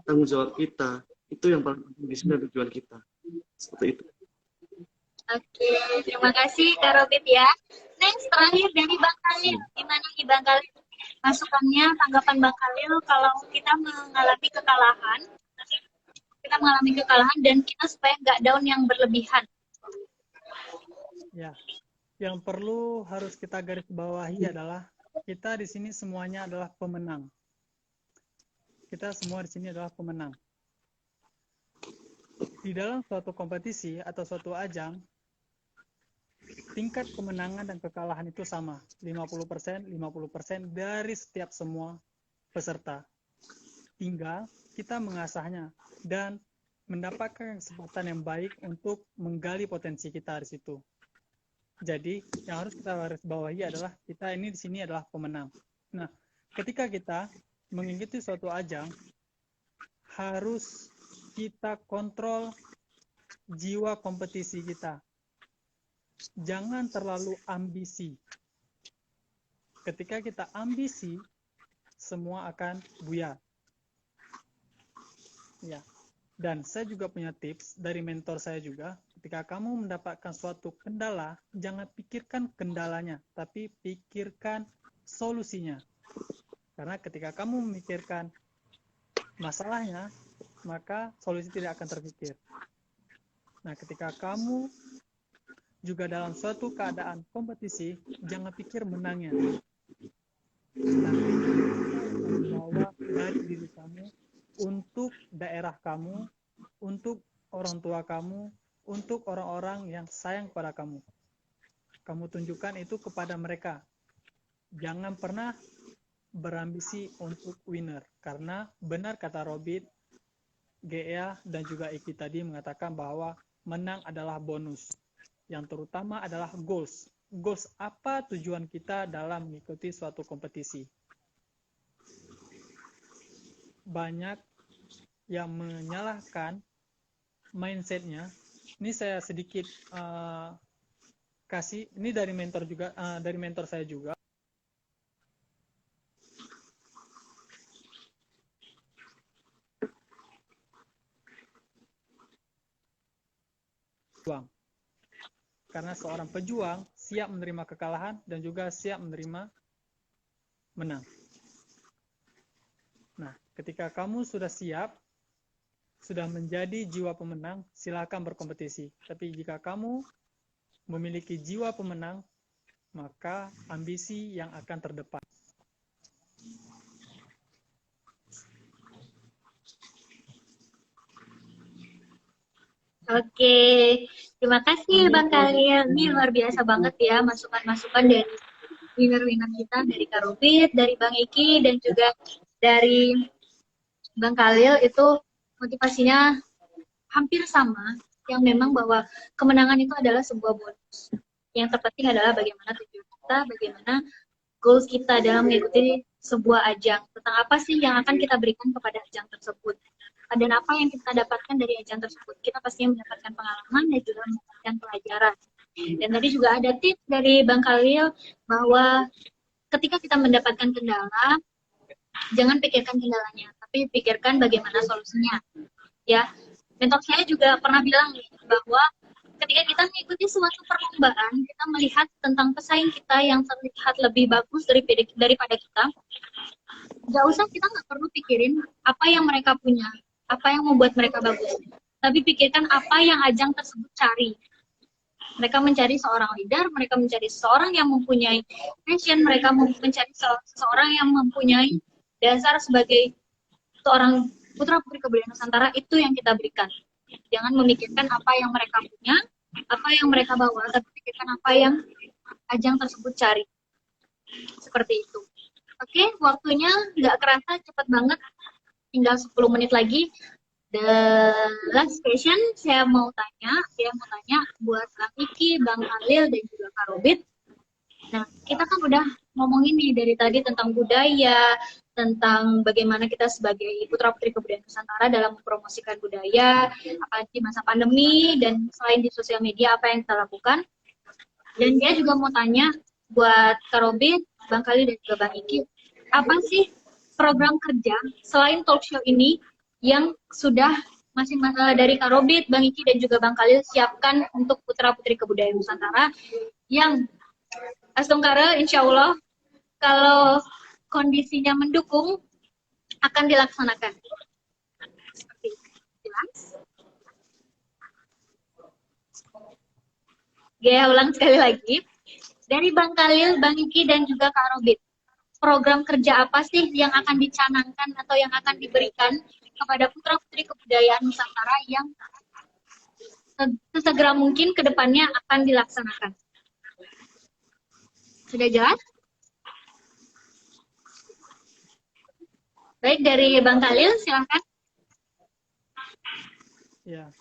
Tanggung jawab kita itu yang paling penting di sini, tujuan kita. Seperti itu. Oke, terima kasih Kak Robit ya. Next, terakhir dari Bang Khalil. Gimana nih Bang Khalil? Masukannya, tanggapan Bang Khalil kalau kita mengalami kekalahan dan kita supaya nggak down yang berlebihan. Ya, yang perlu harus kita garis bawahi adalah kita di sini semuanya adalah pemenang. Kita semua di sini adalah pemenang. Di dalam suatu kompetisi atau suatu ajang, tingkat kemenangan dan kekalahan itu sama, 50%, 50% dari setiap semua peserta. Tinggal kita mengasahnya dan mendapatkan kesempatan yang baik untuk menggali potensi kita di situ. Jadi, yang harus kita garis bawahi adalah kita ini di sini adalah pemenang. Nah, ketika kita mengikuti suatu ajang, harus kita kontrol jiwa kompetisi kita. Jangan terlalu ambisi. Ketika kita ambisi, semua akan buyar. Ya. Dan saya juga punya tips dari mentor saya juga. Ketika kamu mendapatkan suatu kendala, jangan pikirkan kendalanya, tapi pikirkan solusinya. Karena ketika kamu memikirkan masalahnya, maka solusi tidak akan terpikir. Nah, ketika kamu juga dalam suatu keadaan kompetisi, jangan pikir menangnya. Tapi bawa dari diri kamu untuk daerah kamu, untuk orang tua kamu, untuk orang-orang yang sayang pada kamu. Kamu tunjukkan itu kepada mereka. Jangan pernah berambisi untuk winner. Karena benar kata Robit, GEA dan juga Iki tadi mengatakan bahwa menang adalah bonus. Yang terutama adalah goals. Goals apa tujuan kita dalam mengikuti suatu kompetisi. Banyak yang menyalahkan mindsetnya. Ini saya sedikit kasih. Ini dari mentor juga, dari mentor saya juga. Pejuang. Karena seorang pejuang siap menerima kekalahan dan juga siap menerima menang. Nah, ketika kamu sudah siap, sudah menjadi jiwa pemenang, silakan berkompetisi. Tapi jika kamu memiliki jiwa pemenang, maka ambisi yang akan terdepan. Oke, terima kasih Bang Khalil. Ini luar biasa banget ya masukan-masukan dari winner-winner kita, dari Kak Robit, dari Bang Iki, dan juga dari Bang Khalil. Itu motivasinya hampir sama, yang memang bahwa kemenangan itu adalah sebuah bonus. Yang terpenting adalah bagaimana tujuan kita, bagaimana goals kita dalam mengikuti sebuah ajang. Tentang apa sih yang akan kita berikan kepada ajang tersebut. Dan apa yang kita dapatkan dari ajang tersebut. Kita pastinya mendapatkan pengalaman dan juga mendapatkan pelajaran. Dan tadi juga ada tips dari Bang Khalil bahwa ketika kita mendapatkan kendala, jangan pikirkan kendalanya, tapi pikirkan bagaimana solusinya. Ya, mentor saya juga pernah bilang bahwa ketika kita mengikuti suatu perlombaan, kita melihat tentang pesaing kita yang terlihat lebih bagus daripada kita. Gak usah, kita nggak perlu pikirin apa yang mereka punya, apa yang membuat mereka bagus. Tapi pikirkan apa yang ajang tersebut cari. Mereka mencari seorang leader, mereka mencari seseorang yang mempunyai passion, mereka mencari seseorang yang mempunyai dasar sebagai seorang putra-putri kebudayaan Nusantara. Itu yang kita berikan. Jangan memikirkan apa yang mereka punya, apa yang mereka bawa, tapi pikirkan apa yang ajang tersebut cari. Seperti itu. Oke, waktunya nggak kerasa, cepat banget. Tinggal 10 menit lagi. The last question, saya mau tanya buat Bang Iki, Bang Khalil, dan juga Kak Robit. Nah, kita kan udah ngomongin nih dari tadi tentang budaya, tentang bagaimana kita sebagai putra-putri kebudayaan Nusantara dalam mempromosikan budaya, apalagi di masa pandemi, dan selain di sosial media, apa yang kita lakukan. Dan dia juga mau tanya buat Kak Robit, Bang Khalil, dan juga Bang Iki, apa sih program kerja selain talk show ini yang sudah dari Kak Robit, Bang Iki, dan juga Bang Khalil siapkan untuk putra-putri kebudayaan Nusantara yang Astungkara insya Allah kalau kondisinya mendukung akan dilaksanakan. Seperti itu. Jelas? Gaya ulang sekali lagi. Dari Bang Khalil, Bang Iki, dan juga Kak Robit. Program kerja apa sih yang akan dicanangkan atau yang akan diberikan kepada putra-putri kebudayaan Nusantara yang sesegera mungkin ke depannya akan dilaksanakan? Sudah jelas? Baik, dari Bang Khalil, silakan. Ya,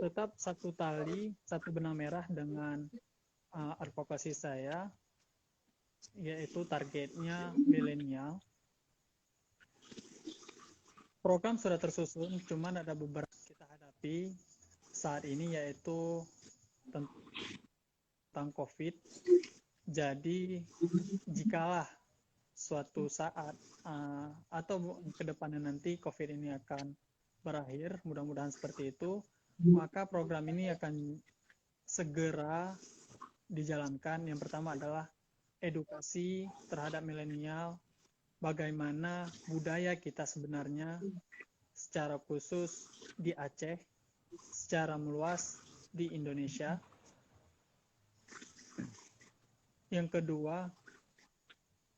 tetap satu tali, satu benang merah dengan advokasi saya, yaitu targetnya milenial. Program sudah tersusun, cuman ada beberapa kita hadapi saat ini, yaitu tentang COVID. Jadi, jikalah suatu saat atau ke depannya nanti COVID ini akan berakhir, mudah-mudahan seperti itu, maka program ini akan segera dijalankan. Yang pertama adalah edukasi terhadap milenial, bagaimana budaya kita sebenarnya secara khusus di Aceh, secara meluas di Indonesia. Yang kedua,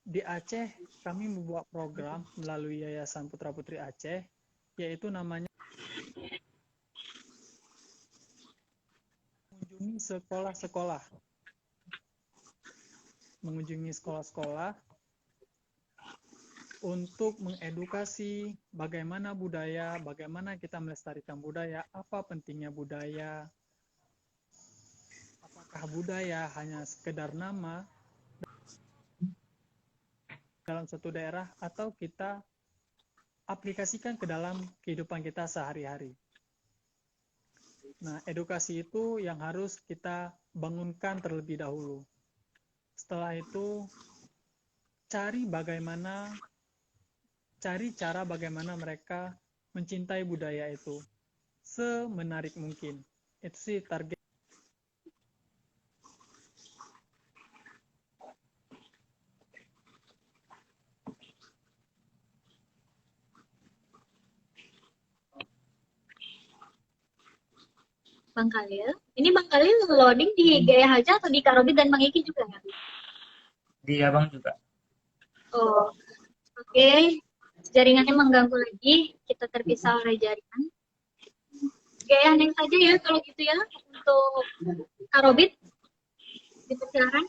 di Aceh kami membuat program melalui Yayasan Putra Putri Aceh, yaitu namanya mengunjungi sekolah-sekolah. Mengunjungi sekolah-sekolah untuk mengedukasi bagaimana budaya, bagaimana kita melestarikan budaya, apa pentingnya budaya, apakah budaya hanya sekedar nama dalam suatu daerah atau kita aplikasikan ke dalam kehidupan kita sehari-hari. Nah, edukasi itu yang harus kita bangunkan terlebih dahulu. Setelah itu, cari cara bagaimana mereka mencintai budaya itu semenarik mungkin. Itu sih target. Bang Khalil. Ini Bang Khalil loading di Gaya Haja atau di Kak Robit dan Bang Iki juga ya? Di Abang juga. Oh, oke. Jaringannya mengganggu lagi. Kita terpisah oleh jaringan. Gaya next saja ya kalau gitu ya untuk Kak Robit. Dipersilakan.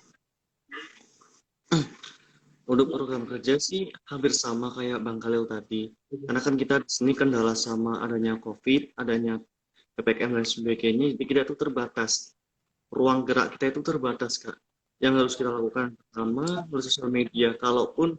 Untuk program kerja sih hampir sama kayak Bang Khalil tadi. Karena kan kita di sini kendala sama adanya COVID, adanya PPKM dan sebagainya, jadi kita itu terbatas. Ruang gerak kita itu terbatas, Kak. Yang harus kita lakukan pertama melalui sosial media. Kalaupun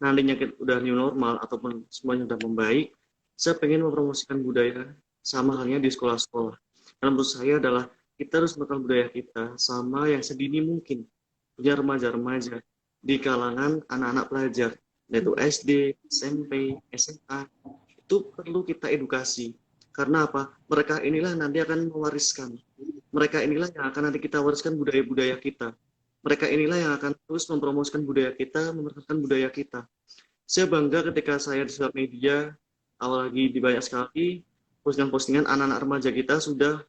nantinya kita udah new normal ataupun semuanya udah membaik, saya pengen mempromosikan budaya sama halnya di sekolah-sekolah. Karena menurut saya adalah kita harus mengenal budaya kita sama yang sedini mungkin. Punya remaja-remaja di kalangan anak-anak pelajar, yaitu SD, SMP, SMA, itu perlu kita edukasi. Karena apa? Mereka inilah nanti akan mewariskan. Mereka inilah yang akan nanti kita wariskan budaya-budaya kita. Mereka inilah yang akan terus mempromosikan budaya kita, memperkenalkan budaya kita. Saya bangga ketika saya di sosial media, apalagi di banyak sekali postingan-postingan anak-anak remaja kita sudah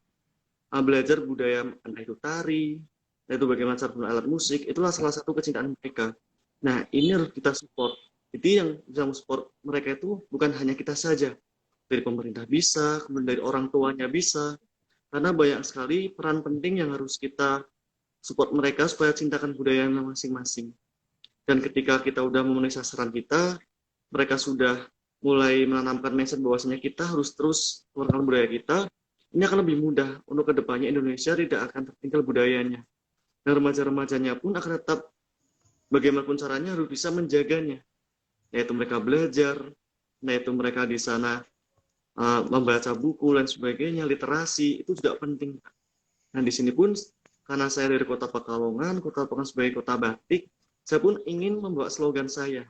belajar budaya, entah itu tari, entah itu bagaimana cara alat musik, itulah salah satu kecintaan mereka. Nah, ini harus kita support. Jadi yang bisa support mereka itu bukan hanya kita saja, dari pemerintah bisa, kemudian dari orang tuanya bisa, karena banyak sekali peran penting yang harus kita support mereka supaya cintakan budaya masing-masing. Dan ketika kita udah memenuhi sasaran kita, mereka sudah mulai menanamkan mindset bahwasanya kita harus terus mengenal budaya kita, ini akan lebih mudah untuk kedepannya Indonesia tidak akan tertinggal budayanya. Dan remaja-remajanya pun akan tetap bagaimanapun caranya harus bisa menjaganya. Yaitu mereka belajar, yaitu mereka di sana membaca buku dan sebagainya, literasi, itu juga penting. Nah di sini pun, karena saya dari kota Pekalongan sebagai kota batik, saya pun ingin membawa slogan saya,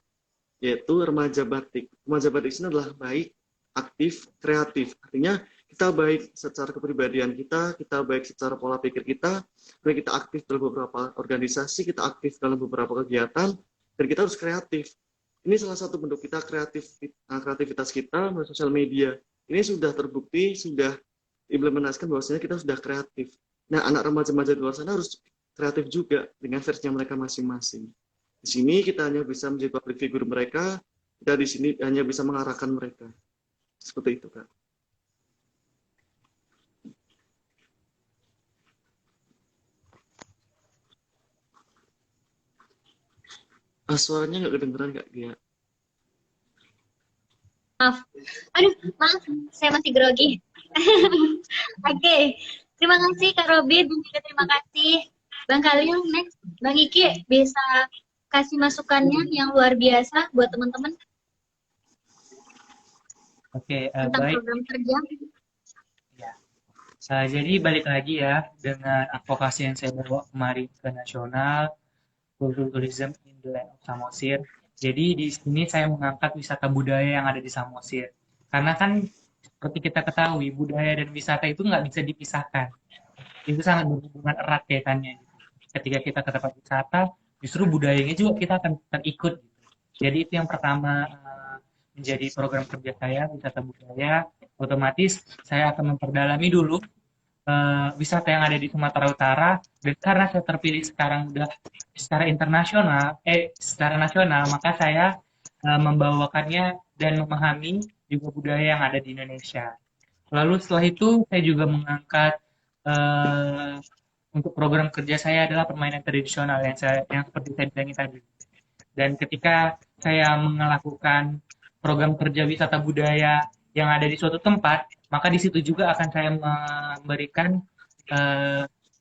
yaitu remaja batik. Remaja batik ini adalah baik, aktif, kreatif. Artinya kita baik secara kepribadian kita baik secara pola pikir kita aktif dalam beberapa organisasi, kita aktif dalam beberapa kegiatan, dan kita harus kreatif. Ini salah satu bentuk kita kreativitas kita melalui sosial media. Ini sudah terbukti, sudah implementasikan bahwasanya kita sudah kreatif. Nah, anak remaja-remaja di luar sana harus kreatif juga dengan versinya mereka masing-masing. Di sini kita hanya bisa menjadi public figure mereka, kita di sini hanya bisa mengarahkan mereka. Seperti itu, Kak. Suaranya nggak kedengeran, Kak Gia. Maaf. Aduh, maaf. Saya masih grogi. Oke. Terima kasih Kak Robin, dan juga terima kasih Bang Khalil. Next, Bang Iki bisa kasih masukannya yang luar biasa buat teman-teman Oke, tentang baik. program kerja. Ya. Jadi balik lagi ya dengan advokasi yang saya bawa kemarin ke nasional, Cultural Tourism in the Land of Samosir. Jadi di sini saya mengangkat wisata budaya yang ada di Samosir. Karena kan seperti kita ketahui, budaya dan wisata itu nggak bisa dipisahkan. Itu sangat berhubungan erat kaitannya. Ketika kita ke tempat wisata, justru budayanya juga kita akan terikut. Jadi itu yang pertama menjadi program kerja saya, wisata budaya. Otomatis saya akan memperdalami dulu wisata yang ada di Sumatera Utara, dan karena saya terpilih sekarang udah secara nasional, maka saya membawakannya dan memahami juga budaya yang ada di Indonesia. Lalu setelah itu saya juga mengangkat untuk program kerja saya adalah permainan tradisional yang seperti saya bilang tadi. Dan ketika saya melakukan program kerja wisata budaya yang ada di suatu tempat, maka di situ juga akan saya memberikan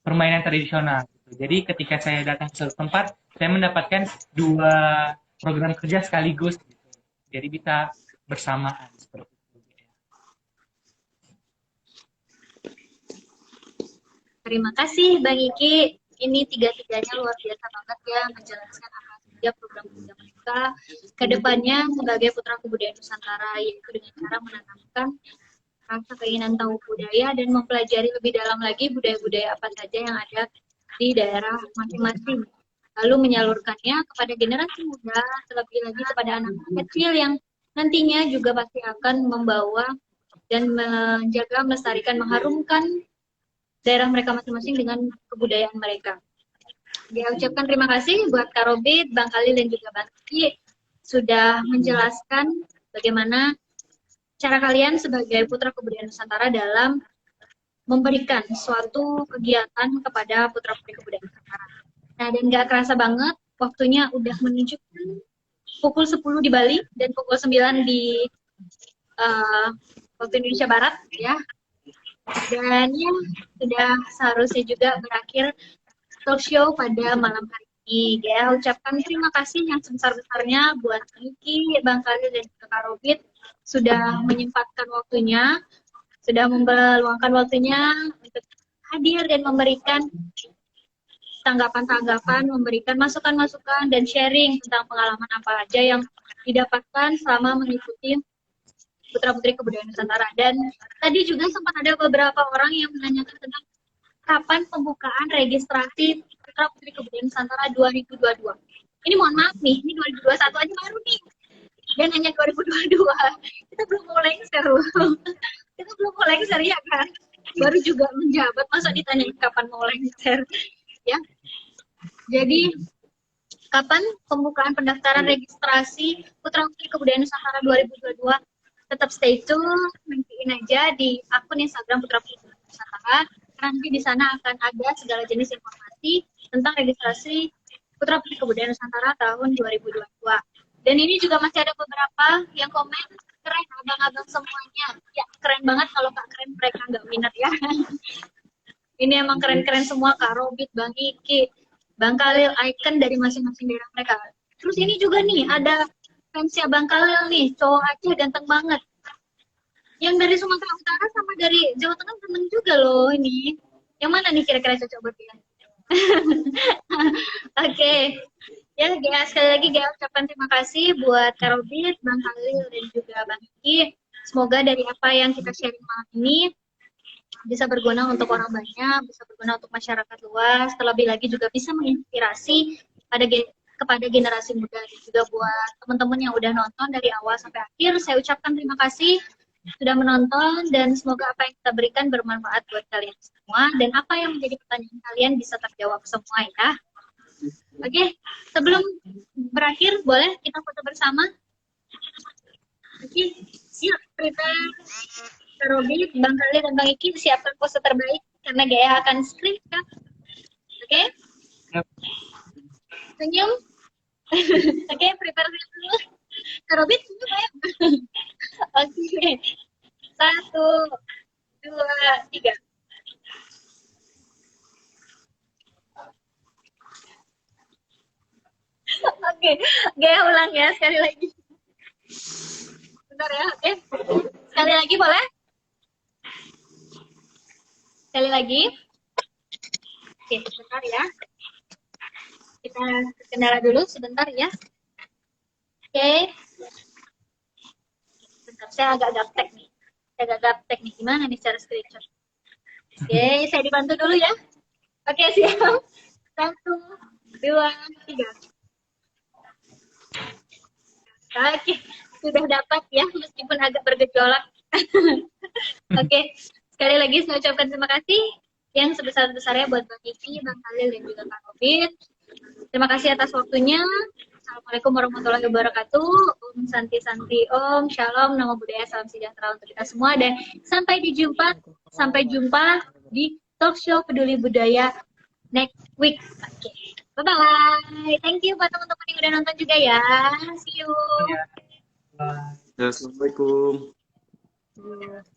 permainan tradisional. Jadi ketika saya datang ke suatu tempat, saya mendapatkan 2 program kerja sekaligus. Jadi bisa bersamaan seperti itu. Terima kasih Bang Iki. Ini tiga-tiganya luar biasa banget ya menjelaskan apa saja program kerja mereka ke depannya sebagai putra kebudayaan Nusantara, yaitu dengan cara menanamkan rasa keinginan tahu budaya dan mempelajari lebih dalam lagi budaya-budaya apa saja yang ada di daerah masing-masing. Lalu menyalurkannya kepada generasi muda, terlebih lagi kepada anak-anak kecil yang nantinya juga pasti akan membawa dan menjaga, melestarikan, mengharumkan daerah mereka masing-masing dengan kebudayaan mereka. Saya ucapkan terima kasih buat Kak Robit, Bang Khalil, dan juga Bang Ki sudah menjelaskan bagaimana cara kalian sebagai putra kebudayaan Nusantara dalam memberikan suatu kegiatan kepada putra-putri kebudayaan Nusantara. Nah, dan gak kerasa banget, waktunya udah menunjukkan pukul 10 di Bali dan pukul 9 di waktu Indonesia Barat, ya. Dan ya, sudah seharusnya juga berakhir talk show pada malam hari ini. Ya, ucapkan terima kasih yang sebesar-besarnya buat Niki, Bang Khalil, dan juga Kak Robit sudah menyempatkan waktunya, sudah meluangkan waktunya untuk hadir dan memberikan tanggapan-tanggapan, memberikan masukan-masukan dan sharing tentang pengalaman apa aja yang didapatkan selama mengikuti Putra-Putri Kebudayaan Nusantara. Dan tadi juga sempat ada beberapa orang yang menanyakan tentang kapan pembukaan registrasi Putra-Putri Kebudayaan Nusantara 2022. Ini mohon maaf nih, ini 2021 aja baru nih. Dan hanya 2022. Kita belum mau lengser loh. Kita belum mau lengser ya kan? Baru juga menjabat, masa ditanyain kapan mau lengser? Ya. Jadi kapan pembukaan pendaftaran registrasi Putra-Putri Kebudayaan Nusantara 2022? Tetap stay tune, nantiin aja di akun Instagram Putra-Putri Nusantara. karena nanti di sana akan ada segala jenis informasi tentang registrasi Putra Putri Kebudayaan Nusantara tahun 2022. Dan ini juga masih ada beberapa yang komen, keren abang-abang semuanya. Ya keren banget, kalau nggak keren mereka nggak minat ya. Ini emang keren-keren semua, Kak Robit, Bang Iki, Bang Khalil, icon dari masing-masing daerah mereka. Terus ini juga nih, ada fansnya Bang Khalil nih, cowok Aceh ganteng banget. Yang dari Sumatera Utara sama dari Jawa Tengah ganteng juga loh ini. Yang mana nih kira-kira cocok buat dia? Oke. Ya, GA, sekali lagi GA ucapkan terima kasih buat Kak Robit, Bang Khalil, dan juga Bang Iki. Semoga dari apa yang kita sharing malam ini bisa berguna untuk orang banyak, bisa berguna untuk masyarakat luas, terlebih lagi juga bisa menginspirasi kepada generasi muda, dan juga buat teman-teman yang udah nonton dari awal sampai akhir. Saya ucapkan terima kasih sudah menonton, dan semoga apa yang kita berikan bermanfaat buat kalian semua, dan apa yang menjadi pertanyaan kalian bisa terjawab semua ya. Oke, sebelum berakhir boleh kita foto bersama? Oke, siap, prepare. Kak Robit, Bang Khalil, dan Bang Iki siapkan pose terbaik karena Gaya akan screen kan? Oke? Yap. Senyum? Oke, prepare dulu. Kak Robit, senyum ya? Oke. 1, 2, 3. Oke, Gaya ulang ya sekali lagi. Bentar ya, oke. Sekali lagi boleh? Sekali lagi. Oke, sebentar ya. Kita kendala dulu sebentar ya. Oke. Bentar, saya agak gaptek nih. Gimana nih cara screenshot? Oke, saya dibantu dulu ya. Oke, siap. 1, 2, 3. Oke, sudah dapat ya, meskipun agak bergejolak. Oke, sekali lagi saya ucapkan terima kasih yang sebesar-besarnya buat Bang Iki, Bang Khalil, dan juga Kak Robit. Terima kasih atas waktunya. Assalamualaikum warahmatullahi wabarakatuh. Om Santi Santi Om, Shalom, Namo Buddhaya, salam sejahtera untuk kita semua, dan sampai jumpa di talk show Peduli Budaya next week. Oke. Bye-bye. Thank you buat teman-teman yang udah nonton juga ya. See you. Ya. Ya, assalamualaikum. Yeah.